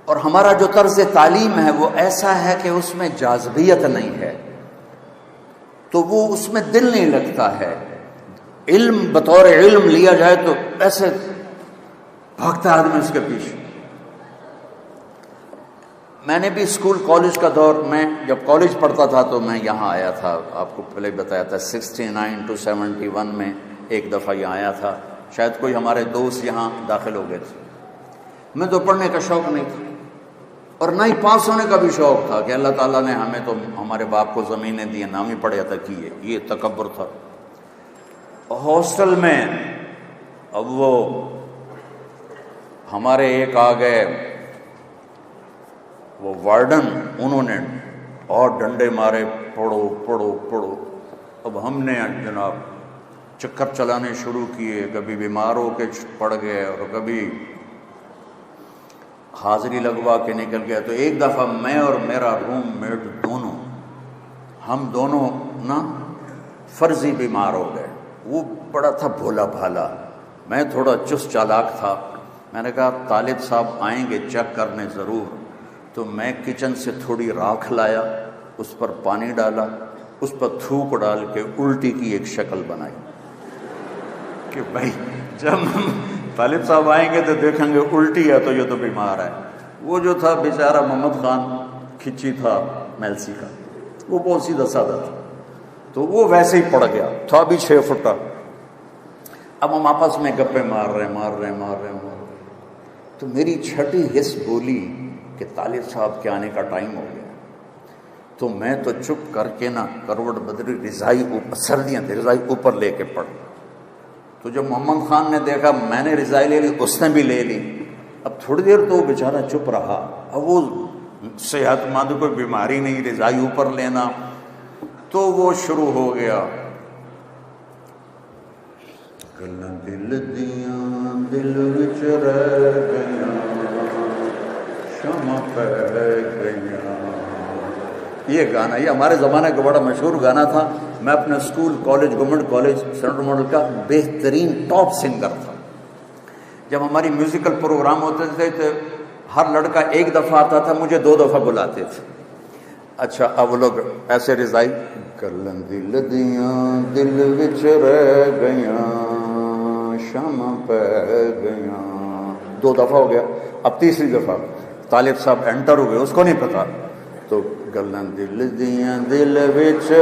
اور ہمارا جو طرز تعلیم ہے وہ ایسا ہے کہ اس میں جاذبیت نہیں ہے، تو وہ اس میں دل نہیں لگتا ہے۔ علم بطور علم لیا جائے تو ایسے بھاگتا آدمی اس کے پیچھے۔ میں نے بھی اسکول کالج کا دور، میں جب کالج پڑھتا تھا تو میں یہاں آیا تھا، آپ کو پہلے بتایا تھا 69 to 71 میں ایک دفعہ یہاں آیا تھا، شاید کوئی ہمارے دوست یہاں داخل ہو گئے تھے۔ میں تو پڑھنے کا شوق نہیں تھا، اور نہ ہی پاس ہونے کا بھی شوق تھا کہ اللہ تعالیٰ نے ہمیں تو ہمارے باپ کو زمینیں دی، نام ہی پڑھیا تھا کیے، یہ تکبر تھا۔ ہاسٹل میں اب وہ ہمارے ایک آ گئے وہ وارڈن، انہوں نے اور ڈنڈے مارے، پڑھو پڑھو پڑھو۔ اب ہم نے جناب چکر چلانے شروع کیے، کبھی بیمار ہو کے پڑ گئے اور کبھی حاضری لگوا کے نکل گیا۔ تو ایک دفعہ میں اور میرا روم میٹ دونوں، ہم دونوں نا فرضی بیمار ہو گئے۔ وہ بڑا تھا بھولا بھالا، میں تھوڑا چست چالاک تھا۔ میں نے کہا طالب صاحب آئیں گے چیک کرنے ضرور، تو میں کچن سے تھوڑی راکھ لایا، اس پر پانی ڈالا، اس پر تھوک ڈال کے الٹی کی ایک شکل بنائی۔ کہ بھائی جب طالب صاحب آئیں گے تو دیکھیں گے الٹی ہے تو یہ تو بیمار ہے. وہ جو تھا بیچارہ محمد خان کھچی تھا میلسی کا, وہ بہت سیدھا سادہ تھا, تو وہ ویسے ہی پڑ گیا تھا بھی 6 فٹا. اب ہم آپس میں گپے مار رہے تو میری چھٹی حص بولی کہ طالب صاحب کے آنے کا ٹائم ہو گیا. تو میں تو چپ کر کے نا کروٹ بدری رضائی اوپر, سردیاں تھیں, رضائی اوپر لے کے پڑ. تو جب محمد خان نے دیکھا میں نے رضائی لے لی, اس نے بھی لے لی. اب تھوڑی دیر تو وہ بیچارہ چپ رہا. اب وہ صحت مند, کوئی بیماری نہیں, رضائی اوپر لینا. تو وہ شروع ہو گیا, گلاں دل دیاں دل وچ رہ گئیاں, شمع پہ گئیاں. یہ گانا, یہ ہمارے زمانے کا بڑا مشہور گانا تھا. میں اپنے school college, government college central model کا بہترین ٹاپ سنگر تھا. جب ہماری میوزیکل پروگرام ہوتے تھے تو ہر لڑکا ایک دفعہ آتا تھا, مجھے 2 دفعہ بلاتے تھے. اچھا اب وہ لوگ ایسے رضائی, گلاں دل دیاں دل وچ رہ گئیاں, شمع پہ گئیاں. 2 دفعہ ہو گیا. اب تیسری دفعہ طالب صاحب انٹر ہوئے, اس کو نہیں پتا. تو گلاں دل دیاں دل وچ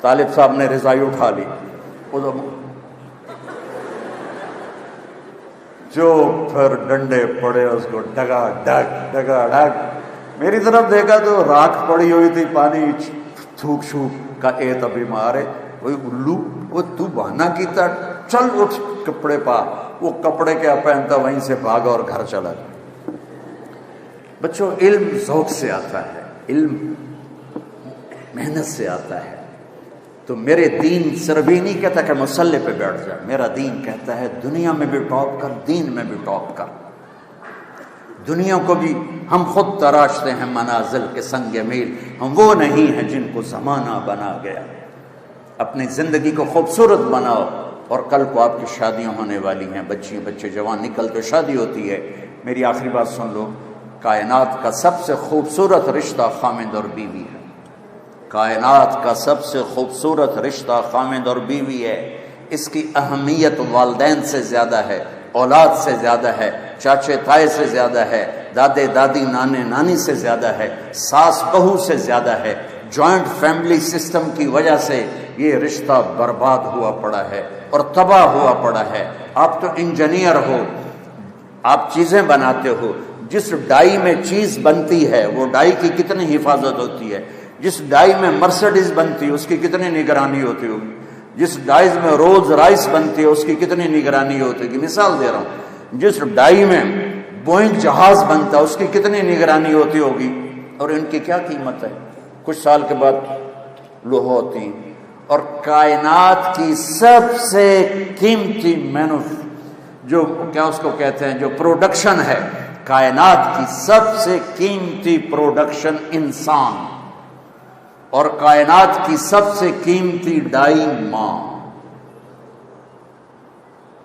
طالب صاحب نے رضائی اٹھا لی. جو پھر ڈنڈے پڑے اس کو, ڈگا ڈگ. میری طرف دیکھا تو راکھ پڑی ہوئی تھی, پانی تھوک چھوک کا. اے تو بیمار ہے, وہی الو, وہ تو بہانا کیتا, چل اٹھ کپڑے پا. وہ کپڑے کیا پہنتا, وہیں سے بھاگا اور گھر چلا گیا. بچوں, علم ذوق سے آتا ہے, علم محنت سے آتا ہے. تو میرے دین صرف ہی نہیں کہتا کہ مصلی پہ بیٹھ جائے, میرا دین کہتا ہے دنیا میں بھی ٹاپ کر, دین میں بھی ٹاپ کر. دنیا کو بھی ہم خود تراشتے ہیں منازل کے سنگ میل, ہم وہ نہیں ہیں جن کو زمانہ بنا گیا. اپنی زندگی کو خوبصورت بناؤ, اور کل کو آپ کی شادیاں ہونے والی ہیں, بچے جوان نکلتے, شادی ہوتی ہے. میری آخری بات سن لو, کائنات کا سب سے خوبصورت رشتہ خامند اور بیوی ہے. کائنات کا سب سے خوبصورت رشتہ خامند اور بیوی ہے. اس کی اہمیت والدین سے زیادہ ہے, اولاد سے زیادہ ہے, چاچے تائے سے زیادہ ہے, دادے دادی نانے نانی سے زیادہ ہے, ساس بہو سے زیادہ ہے. جوائنٹ فیملی سسٹم کی وجہ سے یہ رشتہ برباد ہوا پڑا ہے اور تباہ ہوا پڑا ہے. آپ تو انجینئر ہو, آپ چیزیں بناتے ہو. جس ڈائی میں چیز بنتی ہے وہ ڈائی کی کتنی حفاظت ہوتی ہے. جس ڈائی میں مرسڈیز بنتی ہے اس کی کتنی نگرانی ہوتی ہوگی. جس ڈائز میں رولز رائس بنتی ہے اس کی کتنی نگرانی ہوتی ہے. مثال دے رہا ہوں, جس ڈائی میں بوئنگ جہاز بنتا ہے اس کی کتنی نگرانی ہوتی ہوگی. اور ان کی کیا قیمت ہے, کچھ سال کے بعد لوہا ہوتی. اور کائنات کی سب سے قیمتی جو کیا اس کو کہتے ہیں, جو پروڈکشن ہے, کائنات کی سب سے قیمتی پروڈکشن انسان, اور کائنات کی سب سے قیمتی ڈائی ماں.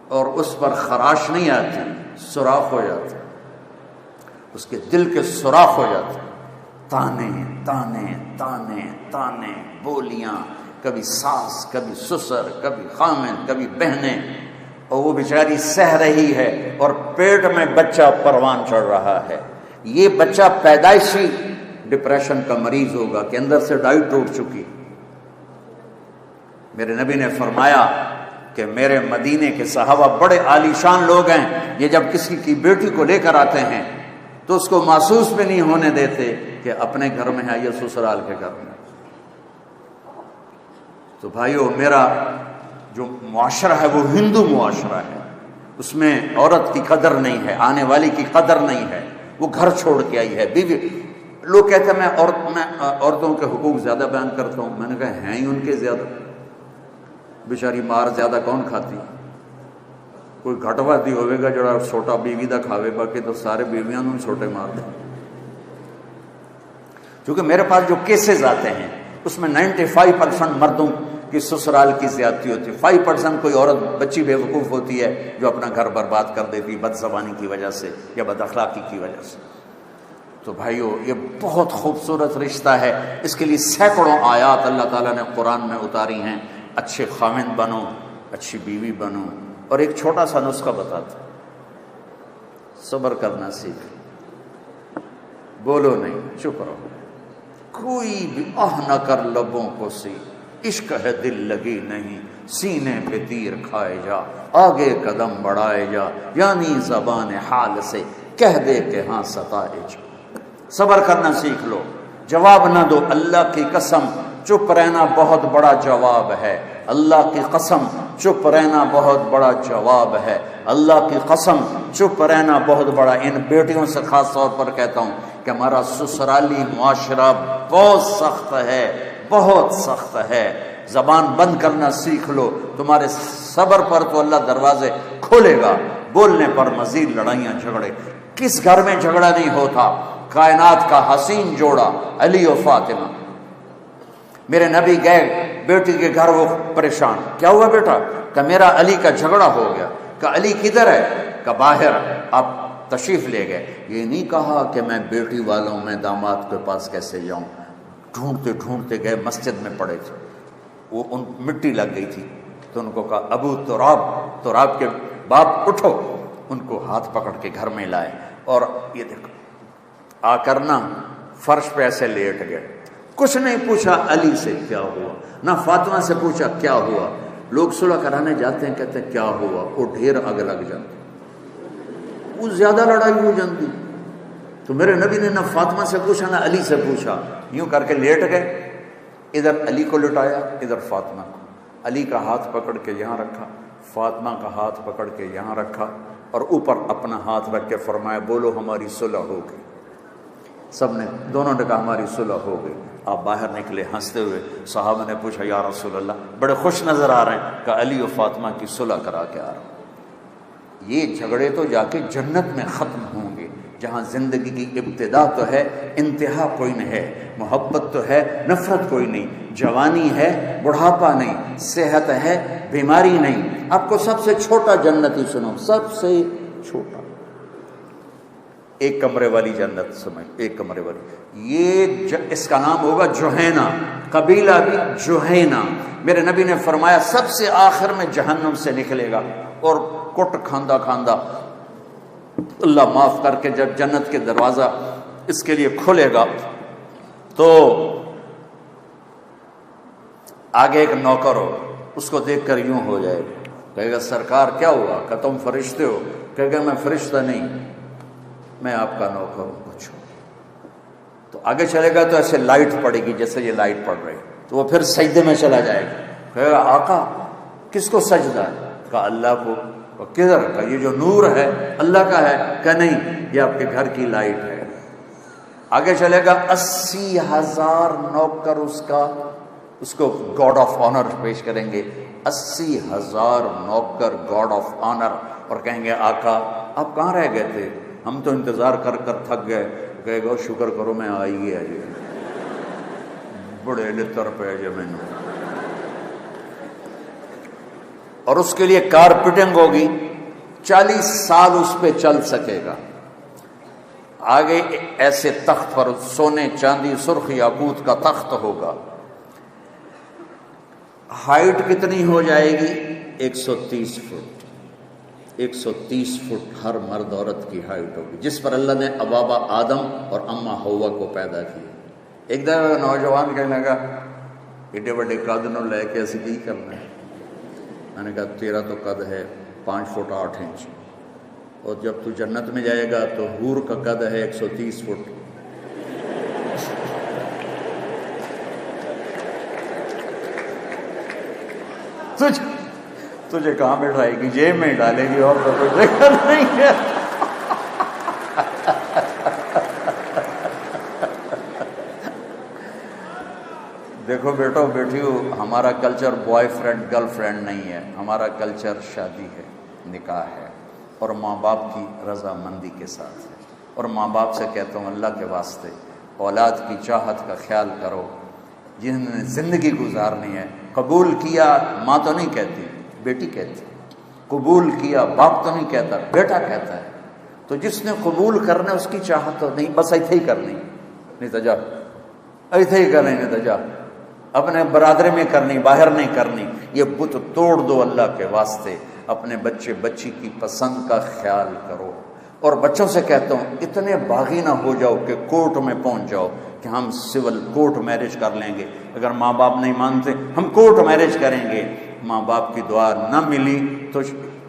اور اس پر خراش نہیں آتی, سوراخ ہو جاتا, اس کے دل کے سوراخ ہو جاتے. تانے تانے تانے تانے, بولیاں, کبھی ساس, کبھی سسر, کبھی خامن, کبھی بہنیں. اور وہ بیچاری سہ رہی ہے اور پیٹ میں بچہ پروان چڑھ رہا ہے. یہ بچہ پیدائشی ڈپریشن کا مریض ہوگا کہ اندر سے ڈائی ٹوٹ چکی. میرے نبی نے فرمایا کہ میرے مدینے کے صحابہ بڑے عالی شان لوگ ہیں, یہ جب کسی کی بیٹی کو لے کر آتے ہیں تو اس کو محسوس بھی نہیں ہونے دیتے کہ اپنے گھر میں ہے یا سسرال کے گھر میں. تو بھائیو, میرا جو معاشرہ ہے وہ ہندو معاشرہ ہے, اس میں عورت کی قدر نہیں ہے, آنے والی کی قدر نہیں ہے. وہ گھر چھوڑ کے آئی ہے, بیوی. لوگ کہتے ہیں میں عورتوں کے حقوق زیادہ بیان کرتا ہوں. میں نے کہا ہیں ہی ان کے زیادہ. بیچاری مار زیادہ کون کھاتی, کوئی گھٹوا دی ہوئے گا جڑا چھوٹا بیوی دا کھاوے, باقی تو سارے بیویاں نوں چھوٹے مار دیں. کیونکہ میرے پاس جو کیسز آتے ہیں اس میں 95% مردوں کی سسرال کی زیادتی ہوتی ہے, 5% کوئی عورت بچی بے وقوف ہوتی ہے جو اپنا گھر برباد کر دیتی بد زبانی کی وجہ سے یا بد اخلاقی کی وجہ سے. تو بھائیو, یہ بہت خوبصورت رشتہ ہے. اس کے لیے سینکڑوں آیات اللہ تعالیٰ نے قرآن میں اتاری ہیں. اچھے خاوند بنو، اچھی بیوی بنو. اور ایک چھوٹا سا نسخہ بتاتا، صبر کرنا سیکھ، بولو نہیں، چپ رہو، کوئی بھی آہ نہ کر لبوں کو سی، عشق ہے دل لگی نہیں، سینے پہ تیر کھائے جا، آگے قدم بڑھائے جا، یعنی زبان حال سے کہہ دے کہ ہاں ستائے جا. صبر کرنا سیکھ لو، جواب نہ دو. اللہ کی قسم چپ رہنا بہت بڑا جواب ہے. اللہ کی قسم چپ رہنا بہت بڑا جواب ہے. اللہ کی قسم چپ رہنا بہت بڑا. ان بیٹیوں سے خاص طور پر کہتا ہوں کہ ہمارا سسرالی معاشرہ بہت سخت ہے، بہت سخت ہے. زبان بند کرنا سیکھ لو. تمہارے صبر پر تو اللہ دروازے کھولے گا، بولنے پر مزید لڑائیاں جھگڑے. کس گھر میں جھگڑا نہیں ہوتا؟ کائنات کا حسین جوڑا علی و فاطمہ. میرے نبی گئے بیٹی کے گھر، وہ پریشان، کیا ہوا بیٹا؟ کہ میرا علی کا جھگڑا ہو گیا. کہ علی کدھر ہے؟ کہ باہر. آپ تشریف لے گئے. یہ نہیں کہا کہ میں بیٹی والوں میں داماد کے پاس کیسے جاؤں. ڈھونڈتے ڈھونڈتے گئے، مسجد میں پڑے تھے، وہ ان مٹی لگ گئی تھی تو ان کو کہا ابو تراب، تراب کے باپ اٹھو. ان کو ہاتھ پکڑ کے گھر میں لائے اور یہ دیکھو آ کر نا فرش پہ ایسے لیٹ گئے. کچھ نہیں پوچھا علی سے کیا ہوا، نہ فاطمہ سے پوچھا کیا ہوا. لوگ صلح کرانے جاتے ہیں، کہتے ہیں کیا ہوا، وہ ڈھیر آگ لگ جاتی، وہ زیادہ لڑائی ہو جاتی. تو میرے نبی نے نہ فاطمہ سے پوچھا نہ علی سے پوچھا، یوں کر کے لیٹ گئے. ادھر علی کو لٹایا، ادھر فاطمہ کو. علی کا ہاتھ پکڑ کے یہاں رکھا، فاطمہ کا ہاتھ پکڑ کے یہاں رکھا، اور اوپر اپنا ہاتھ رکھ کے فرمایا بولو ہماری صلح ہو گئی. سب نے، دونوں نے کہا ہماری صلح ہو گئی. آپ باہر نکلے ہنستے ہوئے. صحابہ نے پوچھا یا رسول اللہ، بڑے خوش نظر آ رہے ہیں. کہ علی و فاطمہ کی صلح کرا کے آ رہے ہیں. یہ جھگڑے تو جا کے جنت میں ختم ہوں گے، جہاں زندگی کی ابتدا تو ہے، انتہا کوئی نہیں ہے. محبت تو ہے، نفرت کوئی نہیں. جوانی ہے، بڑھاپا نہیں. صحت ہے، بیماری نہیں. آپ کو سب سے چھوٹا جنتی سنو، سب سے چھوٹا، ایک کمرے والی جنت سمجھ، ایک کمرے والی. یہ اس کا نام ہوگا جوہینا، قبیلہ بھی جوہینا. میرے نبی نے فرمایا سب سے آخر میں جہنم سے نکلے گا اور کٹ کھاندہ کھاندہ اللہ معاف کر کے جب جنت کے دروازہ اس کے لیے کھولے گا تو آگے ایک نوکر ہو، اس کو دیکھ کر یوں ہو جائے گا. کہے گا سرکار کیا ہوا؟ کہ تم فرشتے ہو؟ کہے گا میں فرشتہ نہیں، میں آپ کا نوکر ہوں. پوچھو. تو آگے چلے گا تو ایسے لائٹ پڑے گی جیسے یہ لائٹ پڑ رہی، تو وہ پھر سجدے میں چلا جائے گا. کہے گا آقا کس کو سجدہ ہے؟ کہا اللہ کو. کدھر؟ کا یہ جو نور ہے اللہ کا ہے. کہ نہیں، یہ آپ کے گھر کی لائٹ ہے. آگے چلے گا 80,000 نوکر اس کو گاڈ آف آنر پیش کریں گے. 80,000 نوکر گاڈ آف آنر، اور کہیں گے آقا آپ کہاں رہ گئے تھے؟ ہم تو انتظار کر کر تھک گئے. کہے گا شکر کرو میں آئی گیا جی، بڑے لطر پہ جی میں نے. اور اس کے لیے کارپیٹنگ ہوگی، 40 سال اس پہ چل سکے گا. آگے ایسے تخت پر سونے چاندی سرخ یاقوت کا تخت ہوگا. ہائٹ کتنی ہو جائے گی؟ 130 فٹ. 130 فٹ ہر مرد عورت کی ہائٹ ہوگی، جس پر اللہ نے ابابا آدم اور اماں ہوا کو پیدا کیا. ایک دفعہ نوجوان کہنے لگا ایڈے بڑے قد نو لے کے ایسے کی کرنا ہے. میں نے کہا تیرا تو قد ہے 5 فٹ 8 انچ، اور جب تو جنت میں جائے گا تو حور کا قد ہے 130 فٹ. تجھے کہاں بٹھائے گی؟ جیب میں ڈالے گی، اور تو کوئی جگہ نہیں ہے. دیکھو بیٹو بیٹیو، ہمارا culture boy friend girl friend نہیں ہے. ہمارا کلچر شادی ہے، نکاح ہے، اور ماں باپ کی رضامندی کے ساتھ ہے. اور ماں باپ سے کہتا ہوں اللہ کے واسطے اولاد کی چاہت کا خیال کرو. جنہوں نے زندگی گزارنی ہے، قبول کیا ماں تو نہیں کہتی، بیٹی کہتی. قبول کیا باپ تو نہیں کہتا، بیٹا کہتا ہے. تو جس نے قبول کرنا اس کی چاہت تو نہیں، بس ایتھے ہی کرنی، نہیں تو جا ایتھے ہی کرنی، نہیں تو جا. اپنے برادری میں کرنی، باہر نہیں کرنی. یہ بت توڑ دو اللہ کے واسطے. اپنے بچے بچی کی پسند کا خیال کرو. اور بچوں سے کہتا ہوں اتنے باغی نہ ہو جاؤ کہ کورٹ میں پہنچ جاؤ کہ ہم سول کورٹ میرج کر لیں گے. اگر ماں باپ نہیں مانتے ہم کورٹ میرج کریں گے. ماں باپ کی دعا نہ ملی تو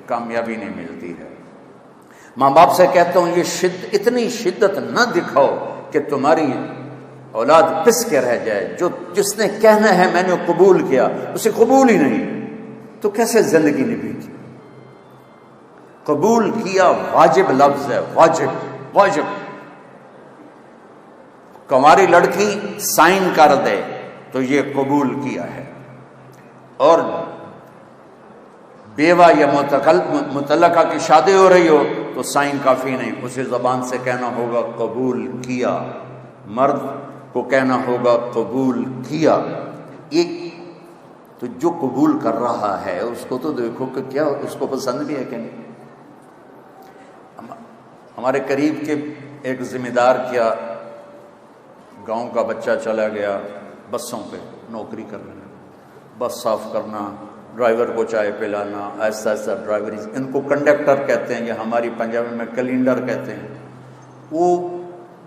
کامیابی نہیں ملتی ہے. ماں باپ سے کہتا ہوں یہ اتنی شدت نہ دکھاؤ کہ تمہاری اولاد پس کے رہ جائے. جس نے کہنا ہے میں نے قبول کیا اسے قبول ہی نہیں تو کیسے زندگی نبھے گی. قبول کیا واجب لفظ ہے، واجب واجب. کنواری لڑکی سائن کر دے تو یہ قبول کیا ہے. اور بیوہ یا متعلقہ کی شادی ہو رہی ہو تو سائن کافی نہیں، اسے زبان سے کہنا ہوگا قبول کیا. مرد کو کہنا ہوگا قبول کیا. یہ تو جو قبول کر رہا ہے اس کو تو دیکھو کہ کیا اس کو پسند بھی ہے کہ نہیں. ہمارے قریب کے ایک ذمہ دار کیا گاؤں کا بچہ چلا گیا بسوں پہ نوکری کرنے، بس صاف کرنا، ڈرائیور کو چائے پلانا، ایسا ایسا ڈرائیوری. ان کو کنڈکٹر کہتے ہیں یا ہماری پنجابی میں کلینڈر کہتے ہیں. وہ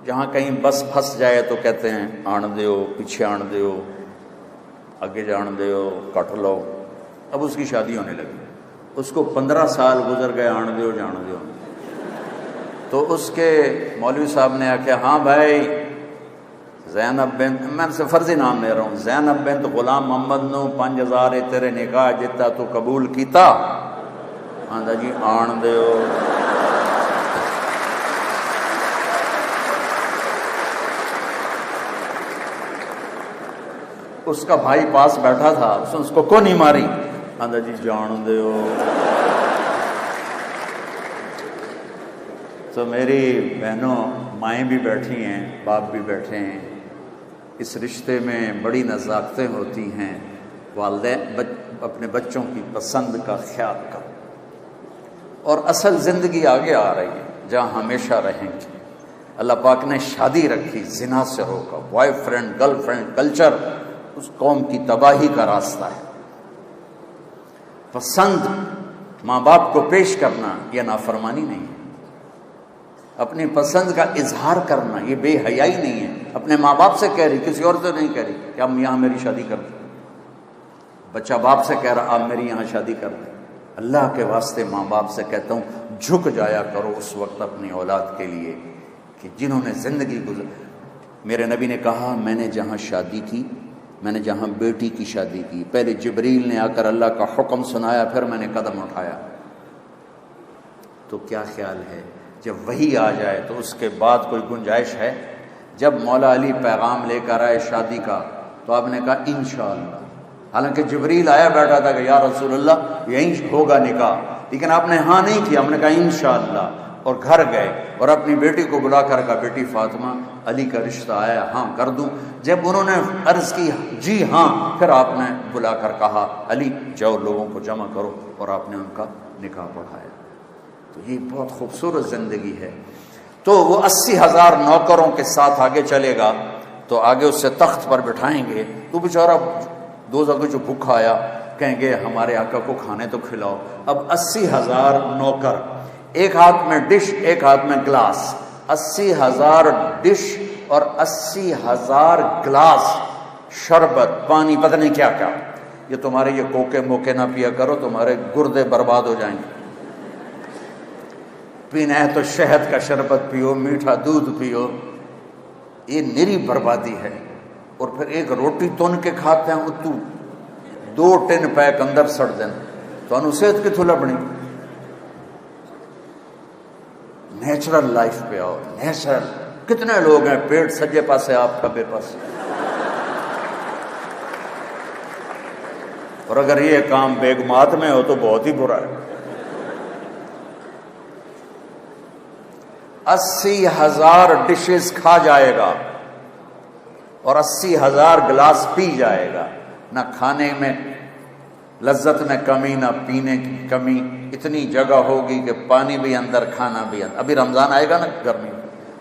جہاں کہیں بس پھنس جائے تو کہتے ہیں آن دیو، پیچھے آن دیو، آگے جان دیو، کٹ لو. اب اس کی شادی ہونے لگی. اس کو 15 سال گزر گئے آن دیو جان دیو. تو اس کے مولوی صاحب نے آخیا ہاں بھائی زینب بنت، میں سے فرضی نام لے رہا ہوں، زینب بنت غلام محمد نو 5000 تیرے نکاح جتا تو قبول کیتا؟ آندا جی آن دیو. اس کا بھائی پاس بیٹھا تھا، اس کو کون نہیں ماری؟ آندا جی جان دیو. تو میری بہنوں، مائیں بھی بیٹھی ہیں، باپ بھی بیٹھے ہیں. اس رشتے میں بڑی نزاکتیں ہوتی ہیں. والدین اپنے بچوں کی پسند کا خیال کرو. اور اصل زندگی آگے آ رہی ہے جہاں ہمیشہ رہیں گے. اللہ پاک نے شادی رکھی، زنا سے روکا. Boyfriend girlfriend culture اس قوم کی تباہی کا راستہ ہے. پسند ماں باپ کو پیش کرنا یہ نافرمانی نہیں ہے. اپنی پسند کا اظہار کرنا یہ بے حیائی نہیں ہے. اپنے ماں باپ سے کہہ رہی، کسی اور سے نہیں کہہ رہی کہ ہم یہاں میری شادی کر دیں. بچہ باپ سے کہہ رہا آپ میری یہاں شادی کر دیں. اللہ کے واسطے ماں باپ سے کہتا ہوں جھک جایا کرو اس وقت اپنی اولاد کے لیے کہ جنہوں نے زندگی گزر. میرے نبی نے کہا میں نے جہاں شادی کی، میں نے جہاں بیٹی کی شادی کی، پہلے جبریل نے آ کر اللہ کا حکم سنایا، پھر میں نے قدم اٹھایا. تو کیا خیال ہے جب وہی آ جائے تو اس کے بعد کوئی گنجائش ہے؟ جب مولا علی پیغام لے کر آئے شادی کا تو آپ نے کہا انشاءاللہ. حالانکہ جبریل آیا بیٹھا تھا کہ یا رسول اللہ یہیں ہوگا نکاح، لیکن آپ نے ہاں نہیں کیا. ہم نے کہا انشاءاللہ، اور گھر گئے اور اپنی بیٹی کو بلا کر کہا بیٹی فاطمہ علی کا رشتہ آیا، ہاں کر دوں. جب انہوں نے عرض کی جی ہاں، پھر آپ نے بلا کر کہا علی جاؤ لوگوں کو جمع کرو، اور آپ نے ان کا نکاح پڑھایا. تو یہ بہت خوبصورت زندگی ہے. تو وہ 80,000 نوکروں کے ساتھ آگے چلے گا تو آگے اس سے تخت پر بٹھائیں گے تو بیچارہ دوزخ کو جو بھوکا آیا کہیں گے ہمارے آقا کو کھانے تو کھلاؤ. اب 80,000 نوکر، ایک ہاتھ میں ڈش ایک ہاتھ میں گلاس. 80,000 ڈش اور 80,000 گلاس شربت پانی، پتہ نہیں کیا کیا. یہ تمہارے یہ کوکے موکے نہ پیا کرو، تمہارے گردے برباد ہو جائیں گے. پینا ہے تو شہد کا شربت پیو، میٹھا دودھ پیو. یہ نری بربادی ہے. اور پھر ایک روٹی تون کے کھاتے ہیں تو 2 ٹن پیک اندر سڑ دیں تو انو صحت کتوں لبنی. نیچرل لائف پہ آؤ. نیچرل کتنے لوگ ہیں پیٹ سجے پاسے آپ کھبے پاسے. اور اگر یہ کام بیگمات میں ہو تو بہت ہی برا ہے. 80,000 ڈشز کھا جائے گا اور 80,000 گلاس پی جائے گا. نہ کھانے میں لذت میں کمی، نہ پینے کی کمی. اتنی جگہ ہوگی کہ پانی بھی اندر، کھانا بھی اندر. ابھی رمضان آئے گا نا گرمی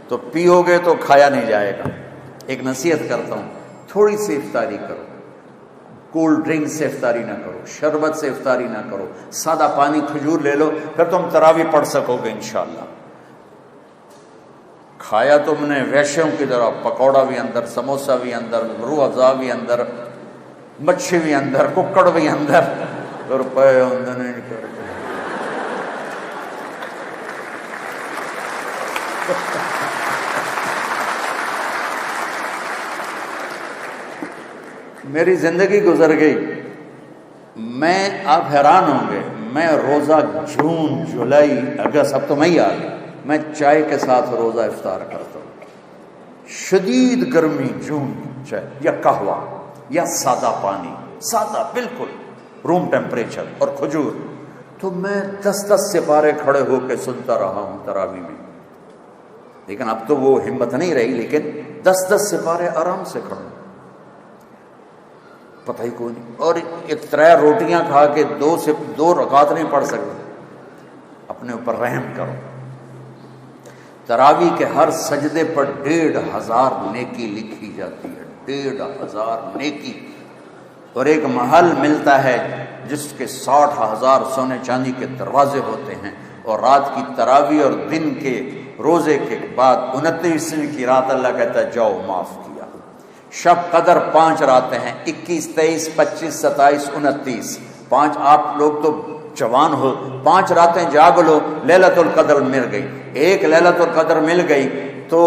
تو پیو گے تو کھایا نہیں جائے گا. ایک نصیحت کرتا ہوں، تھوڑی سی افطاری کرو. کولڈ ڈرنک سے افطاری نہ کرو، شربت سے افطاری نہ کرو، سادہ پانی کھجور لے لو، پھر تم تراویح پڑھ سکو گے انشاءاللہ۔ کھایا تم نے ویشیوں کی طرح، پکوڑا بھی اندر، سموسا بھی اندر، روح افزا بھی اندر، مچھی بھی اندر، ککڑ بھی اندر، روپے اندر نہیں کر میری زندگی گزر گئی، میں آپ حیران ہوں گے، میں روزہ جون جولائی اگست، اب تو مئی آ گئی، میں چائے کے ساتھ روزہ افطار کرتا ہوں۔ شدید گرمی جون چائے یا قہوہ یا سادہ پانی، سادہ بالکل روم ٹیمپریچر، اور کھجور، تو میں 10 سپارے کھڑے ہو کے سنتا رہا ہوں تراویح میں۔ لیکن اب تو وہ ہمت نہیں رہی، لیکن 10 سپارے آرام سے کھڑے، پتہ ہی کوئی نہیں۔ اور ایک 3 روٹیاں کھا کے 2 رکعت نہیں پڑھ سکتے، اپنے اوپر رحم کرو۔ تراویح کے ہر سجدے پر 1500 نیکی لکھی جاتی ہے، 1500 نیکی، اور ایک محل ملتا ہے جس کے 60,000 سونے چاندی کے دروازے ہوتے ہیں، اور رات کی تراویح اور دن کے روزے کے بعد 29ویں کی رات اللہ کہتا ہے جاؤ معاف کیا۔ شب قدر 5 راتیں ہیں، 21 23 25 27 29، 5 آپ لوگ تو جوان ہو، 5 راتیں جاگ لو، لیلۃ القدر مل گئی، ایک لیلۃ القدر مل گئی تو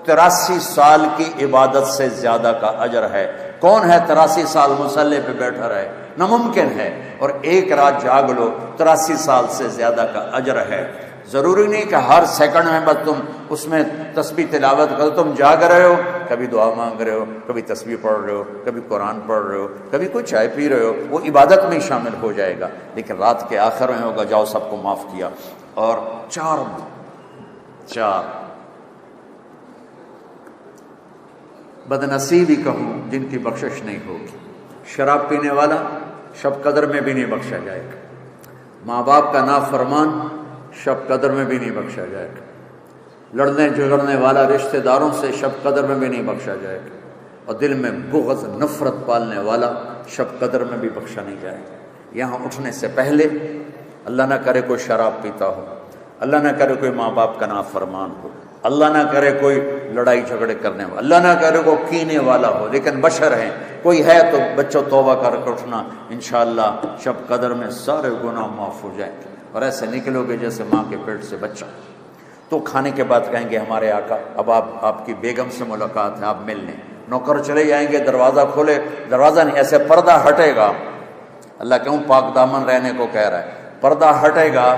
83 سال کی عبادت سے زیادہ کا اجر ہے۔ کون ہے 83 سال مصلی پہ بیٹھا رہے؟ ناممکن ہے، اور ایک رات جاگ لو، 83 سال سے زیادہ کا اجر ہے۔ ضروری نہیں کہ ہر سیکنڈ میں بس تم اس میں تسبیح تلاوت کرو، تم جاگ رہے ہو، کبھی دعا مانگ رہے ہو، کبھی تسبیح پڑھ رہے ہو، کبھی قرآن پڑھ رہے ہو، کبھی کوئی چائے پی رہے ہو، وہ عبادت میں شامل ہو جائے گا، لیکن رات کے آخر میں ہوگا جاؤ سب کو معاف کیا۔ اور چار بدنصیبی کہوں جن کی بخشش نہیں ہوگی۔ شراب پینے والا شب قدر میں بھی نہیں بخشا جائے گا، ماں باپ کا نافرمان شب قدر میں بھی نہیں بخشا جائے گا، لڑنے جھگڑنے والا رشتہ داروں سے شب قدر میں بھی نہیں بخشا جائے گا، اور دل میں بغض نفرت پالنے والا شب قدر میں بھی بخشا نہیں جائے گا۔ یہاں اٹھنے سے پہلے اللہ نہ کرے کوئی شراب پیتا ہو، اللہ نہ کرے کوئی ماں باپ کا نافرمان ہو، اللہ نہ کرے کوئی لڑائی جھگڑے کرنے والا، اللہ نہ کرے کوئی کینے والا ہو، لیکن بشر ہیں، کوئی ہے تو بچوں توبہ کر کے اٹھنا، انشاءاللہ شب قدر میں سارے گناہ معاف ہو جائیں گے، اور ایسے نکلو گے جیسے ماں کے پیٹ سے بچہ۔ تو کھانے کے بعد کہیں گے ہمارے آقا اب آپ کی بیگم سے ملاقات ہے، آپ مل لیں، نوکر چلے جائیں گے، دروازہ کھولے، دروازہ نہیں ایسے پردہ ہٹے گا، اللہ کیوں پاک دامن رہنے کو کہہ رہا ہے، پردہ ہٹے گا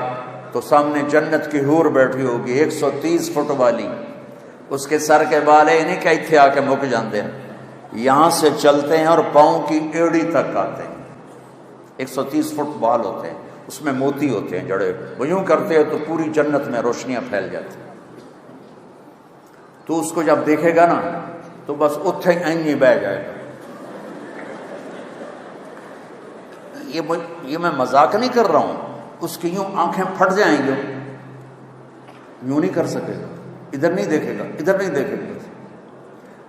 تو سامنے جنت کی حور بیٹھی ہوگی 130 فٹ والی، اس کے سر کے بال نہیں کہ اتنے آ کے مک جاندے ہیں، یہاں سے چلتے ہیں اور پاؤں کی ایڑی تک آتے ہیں، 130 فٹ بال ہوتے ہیں، اس میں موتی ہوتے ہیں جڑے، وہ یوں کرتے ہیں تو پوری جنت میں روشنیاں پھیل جاتی ہیں۔ تو اس کو جب دیکھے گا نا تو بس اتھے اینی بہ جائے گا۔ یہ میں مذاق نہیں کر رہا ہوں، اس کی یوں آنکھیں پھٹ جائیں گے، یوں نہیں کر سکے گا، ادھر نہیں دیکھے گا، ادھر نہیں دیکھے گا۔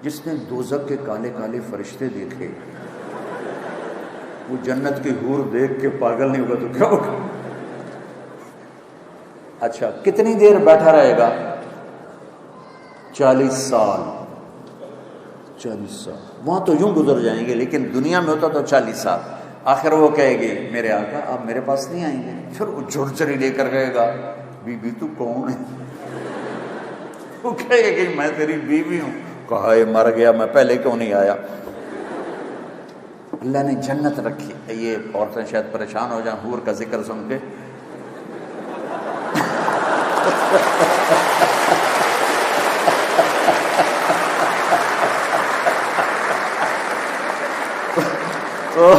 جس نے دوزخ کے کالے کالے فرشتے دیکھے وہ جنت کی حور دیکھ کے پاگل نہیں ہوگا تو کیا ہوگا؟ اچھا کتنی دیر بیٹھا رہے گا؟ 40 سال، 40 سال وہاں تو یوں گزر جائیں گے، لیکن دنیا میں ہوتا تو 40 سال۔ آخر وہ کہے گی میرے آقا آپ میرے پاس نہیں آئیں گے؟ پھر وہ جھڑچری لے کر کہے گا بی بی تو کون ہے؟ وہ کہے گی میں تیری بیوی ہوں۔ کہا یہ مر گیا، میں پہلے کیوں نہیں آیا؟ اللہ نے جنت رکھی، یہ عورتیں شاید پریشان ہو جائیں حور کا ذکر سن کے۔ تو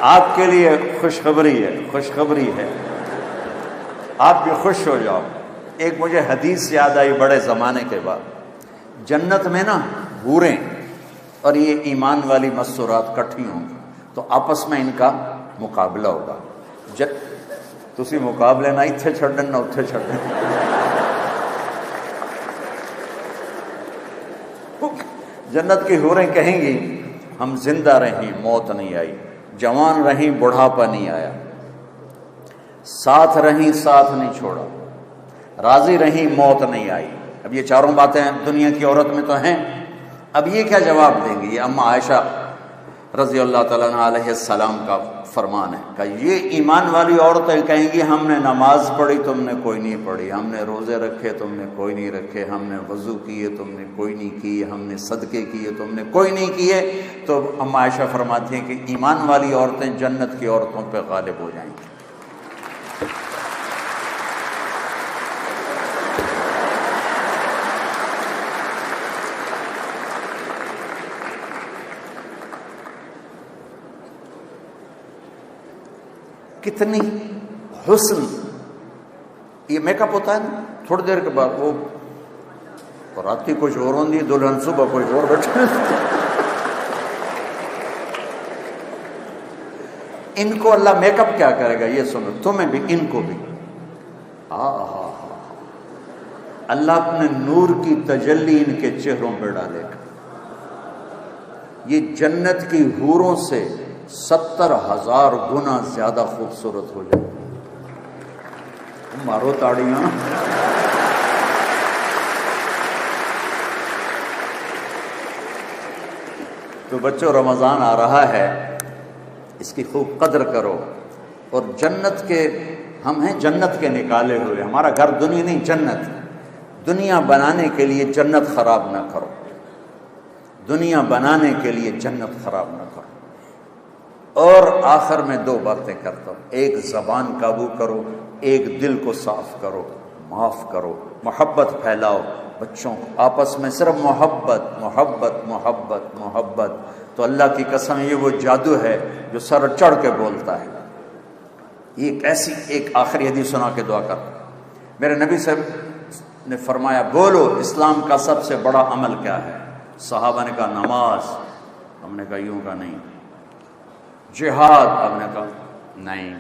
آپ کے لیے خوشخبری ہے، خوشخبری ہے، آپ بھی خوش ہو جاؤ۔ ایک مجھے حدیث یاد آئی بڑے زمانے کے بعد، جنت میں نا حوریں اور یہ ایمان والی مستورات کٹھی ہوں گی تو آپس میں ان کا مقابلہ ہوگا۔ تسی مقابلے نہ اتھے چھڑن نہ اتھے چھڑن۔ جنت کی حوریں کہیں گی ہم زندہ رہیں موت نہیں آئی، جوان رہیں بڑھاپا نہیں آیا، ساتھ رہیں ساتھ نہیں چھوڑا، راضی رہیں موت نہیں آئی۔ اب یہ چاروں باتیں دنیا کی عورت میں تو ہیں، اب یہ کیا جواب دیں گی؟ یہ اما عائشہ رضی اللہ تعالیٰ عنہ علیہ السلام کا فرمان ہے کہ یہ ایمان والی عورتیں کہیں گی ہم نے نماز پڑھی تم نے کوئی نہیں پڑھی، ہم نے روزے رکھے تم نے کوئی نہیں رکھے، ہم نے وضو کیے تم نے کوئی نہیں کیے، ہم نے صدقے کیے تم نے کوئی نہیں کیے۔ تو اما عائشہ فرماتی ہیں کہ ایمان والی عورتیں جنت کی عورتوں پہ غالب ہو جائیں گی۔ کتنی حسن، یہ میک اپ ہوتا ہے نا، تھوڑی دیر کے بعد وہ راتی کچھ اور ہوندی دلہن صبح کچھ اور بیٹھے۔ ان کو اللہ میک اپ کیا کرے گا یہ سنو، تمہیں بھی ان کو بھی۔ اللہ اپنے نور کی تجلی ان کے چہروں پہ ڈالے گا، یہ جنت کی حوروں سے 70,000 گنا زیادہ خوبصورت ہو جائے۔ مارو تاڑیاں۔ تو بچوں رمضان آ رہا ہے، اس کی خوب قدر کرو، اور جنت کے ہم ہیں جنت کے نکالے ہوئے، ہمارا گھر دنیا نہیں جنت۔ دنیا بنانے کے لیے جنت خراب نہ کرو، دنیا بنانے کے لیے جنت خراب نہ کرو۔ اور آخر میں 2 باتیں کرتا ہوں، ایک زبان قابو کرو، ایک دل کو صاف کرو، معاف کرو، محبت پھیلاؤ بچوں کو آپس میں، صرف محبت محبت محبت محبت۔ تو اللہ کی قسم یہ وہ جادو ہے جو سر چڑھ کے بولتا ہے۔ یہ ایسی ایک آخری حدیث سنا کے دعا کر، میرے نبی صاحب نے فرمایا بولو اسلام کا سب سے بڑا عمل کیا ہے؟ صحابہ نے کہا نماز، ہم نے کہا یوں کا نہیں، جہاد آپ نے کہا نہیں،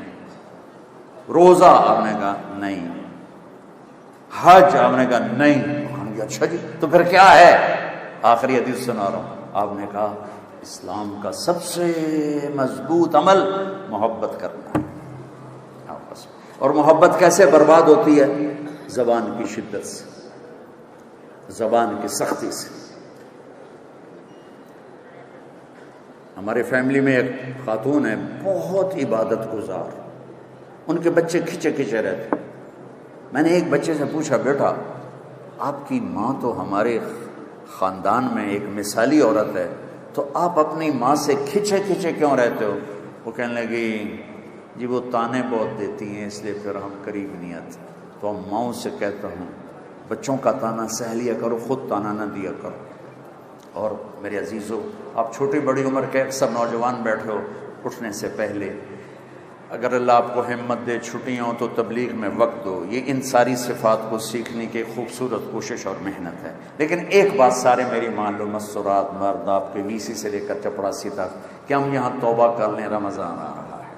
روزہ آپ نے کہا نہیں، حج آپ نے کہا نہیں، اچھا جی تو پھر کیا ہے؟ آخری حدیث سنا رہا ہوں، آپ نے کہا اسلام کا سب سے مضبوط عمل محبت کرنا ہے آپس میں۔ اور محبت کیسے برباد ہوتی ہے؟ زبان کی شدت سے، زبان کی سختی سے۔ ہمارے فیملی میں ایک خاتون ہے بہت عبادت گزار، ان کے بچے کھچے کھچے رہتے۔ میں نے ایک بچے سے پوچھا بیٹا آپ کی ماں تو ہمارے خاندان میں ایک مثالی عورت ہے، تو آپ اپنی ماں سے کھچے کھچے کیوں رہتے ہو؟ وہ کہنے لگی جی وہ تانے بہت دیتی ہیں اس لیے پھر ہم قریب نہیں آتے۔ تو ہم ماؤں سے کہتا ہوں بچوں کا تانا سہ لیا کرو، خود تانا نہ دیا کرو۔ اور میرے عزیزو آپ چھوٹی بڑی عمر کے اکثر نوجوان بیٹھے ہو، اٹھنے سے پہلے اگر اللہ آپ کو ہمت دے چھٹیاں ہوں تو تبلیغ میں وقت دو۔ یہ ان ساری صفات کو سیکھنے کی خوبصورت کوشش اور محنت ہے۔ لیکن ایک بات سارے میری مان لو، مستورات مرد آپ کے 20 سے لے کر چپڑاسی تک، کہ ہم یہاں توبہ کر لیں، رمضان آ رہا ہے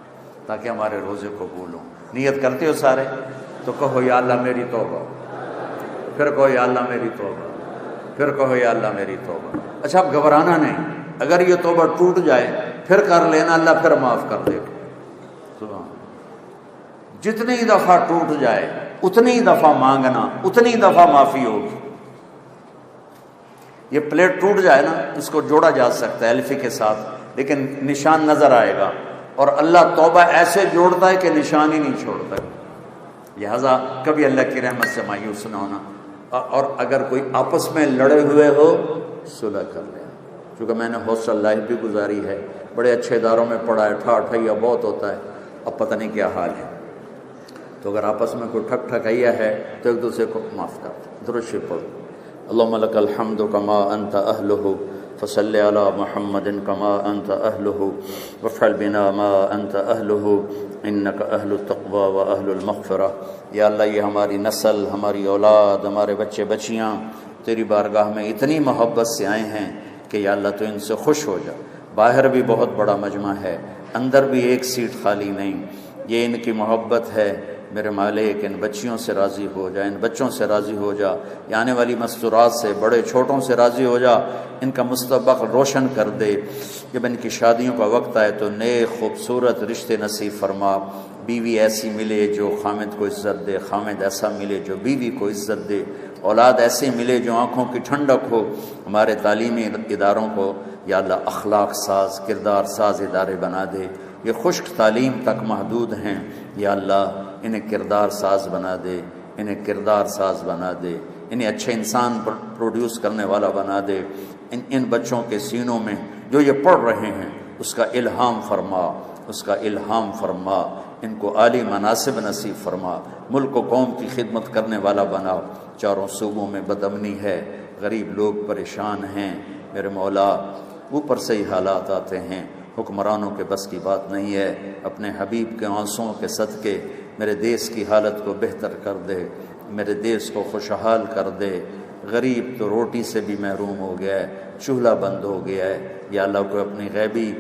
تاکہ ہمارے روزے قبول ہوں۔ نیت کرتے ہو سارے؟ تو کہو یا اللہ میری توبہ، پھر کہو یا اللہ میری توبہ، پھر کہو یا اللہ میری توبہ۔ اچھا اب گھبرانا نہیں، اگر یہ توبہ ٹوٹ جائے پھر کر لینا، اللہ پھر معاف کر دے گا۔ جتنی دفعہ ٹوٹ جائے اتنی دفعہ مانگنا، اتنی دفعہ معافی ہوگی۔ یہ پلیٹ ٹوٹ جائے نا، اس کو جوڑا جا سکتا ہے الفی کے ساتھ، لیکن نشان نظر آئے گا، اور اللہ توبہ ایسے جوڑتا ہے کہ نشان ہی نہیں چھوڑتا۔ لہذا کبھی اللہ کی رحمت سے مایوس نہ ہونا، اور اگر کوئی آپس میں لڑے ہوئے ہو صلح کر لیں۔ چونکہ میں نے ہاسٹل لائف بھی گزاری ہے، بڑے اچھے اداروں میں پڑھا ہے، ٹھاٹھیا بہت ہوتا ہے، اب پتہ نہیں کیا حال ہے۔ تو اگر آپس میں کوئی ٹھک ٹھکائیا ہے تو ایک دوسرے کو معاف کر دو۔ درود شریف پڑھو، اللہم لک الحمد کما انت اہلہ فصل علی محمد کما انت اہلہ وافعل بنا ما انت اہلہ انک اہل التقوی و اہل المغفرہ۔ یا اللہ یہ ہماری نسل، ہماری اولاد، ہمارے بچے بچیاں تیری بارگاہ میں اتنی محبت سے آئے ہیں کہ یا اللہ تو ان سے خوش ہو جا۔ باہر بھی بہت بڑا مجمع ہے، اندر بھی ایک سیٹ خالی نہیں، یہ ان کی محبت ہے میرے مالک ان بچیوں سے راضی ہو جا، ان بچوں سے راضی ہو جا، یہ آنے والی مستورات سے بڑے چھوٹوں سے راضی ہو جا، ان کا مستقبل روشن کر دے۔ جب ان کی شادیوں کا وقت آئے تو نیک خوبصورت رشتے نصیب فرما، بیوی ایسی ملے جو خامد کو عزت دے، خامد ایسا ملے جو بیوی کو عزت دے، اولاد ایسے ملے جو آنکھوں کی ٹھنڈک ہو۔ ہمارے تعلیمی اداروں کو یا اللہ اخلاق ساز، کردار ساز ادارے بنا دے۔ یہ خشک تعلیم تک محدود ہیں، یا اللہ انہیں کردار ساز بنا دے، انہیں کردار ساز بنا دے، انہیں اچھے انسان پروڈیوس کرنے والا بنا دے۔ ان بچوں کے سینوں میں جو یہ پڑھ رہے ہیں اس کا الہام فرما، اس کا الہام فرما، ان کو عالی مناصب نصیب فرما، ملک و قوم کی خدمت کرنے والا بنا۔ چاروں صوبوں میں بدامنی ہے، غریب لوگ پریشان ہیں، میرے مولا اوپر سے ہی حالات آتے ہیں، حکمرانوں کے بس کی بات نہیں ہے۔ اپنے حبیب کے آنسوؤں کے صدقے میرے دیس کی حالت کو بہتر کر دے، میرے دیس کو خوشحال کر دے۔ غریب تو روٹی سے بھی محروم ہو گیا ہے، چولہا بند ہو گیا ہے، یا اللہ کو اپنی غیبی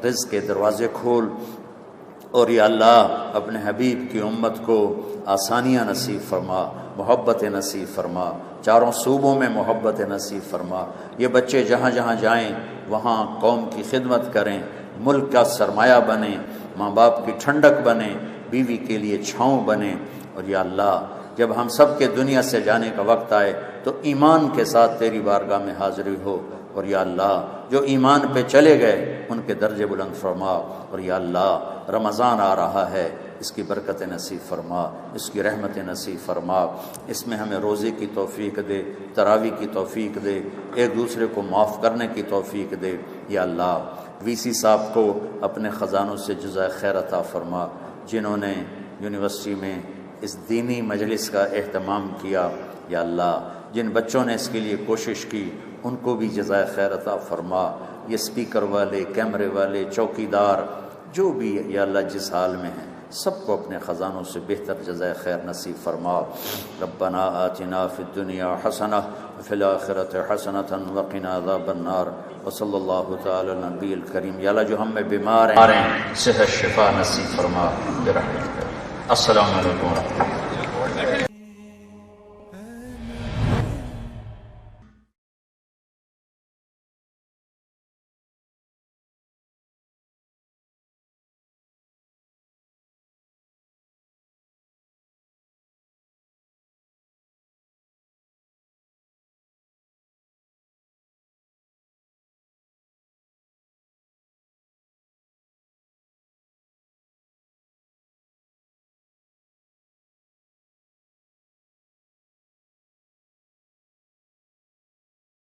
رزق کے دروازے کھول، اور یا اللہ اپنے حبیب کی امت کو آسانیاں نصیب فرما، محبت نصیب فرما، چاروں صوبوں میں محبت نصیب فرما۔ یہ بچے جہاں جہاں جائیں وہاں قوم کی خدمت کریں، ملک کا سرمایہ بنیں، ماں باپ کی ٹھنڈک بنیں، بیوی کے لیے چھاؤں بنیں۔ اور یا اللہ جب ہم سب کے دنیا سے جانے کا وقت آئے تو ایمان کے ساتھ تیری بارگاہ میں حاضری ہو، اور یا اللہ جو ایمان پہ چلے گئے ان کے درجے بلند فرما۔ اور یا اللہ رمضان آ رہا ہے، اس کی برکت نصیب فرما، اس کی رحمت نصیب فرما، اس میں ہمیں روزے کی توفیق دے، تراویح کی توفیق دے، ایک دوسرے کو معاف کرنے کی توفیق دے۔ یا اللہ وی سی صاحب کو اپنے خزانوں سے جزائے خیر عطا فرما، جنہوں نے یونیورسٹی میں اس دینی مجلس کا اہتمام کیا۔ یا اللہ جن بچوں نے اس کے لیے کوشش کی ان کو بھی جزائے خیر عطا فرما۔ یہ اسپیکر والے، کیمرے والے، چوکیدار، جو بھی یا اللہ جس حال میں ہیں سب کو اپنے خزانوں سے بہتر جزائے خیر نصیب فرما۔ ربنا آتنا فی الدنیا حسنہ وفی الآخرۃ حسنۃ وقنا عذاب النار، وصلی اللہ تعالی علی نبی الکریم۔ یا اللہ جو ہم میں بیمار ہیں صحت شفا نصیب فرما برحمتک۔ السلام علیکم ورحمۃ اللہ۔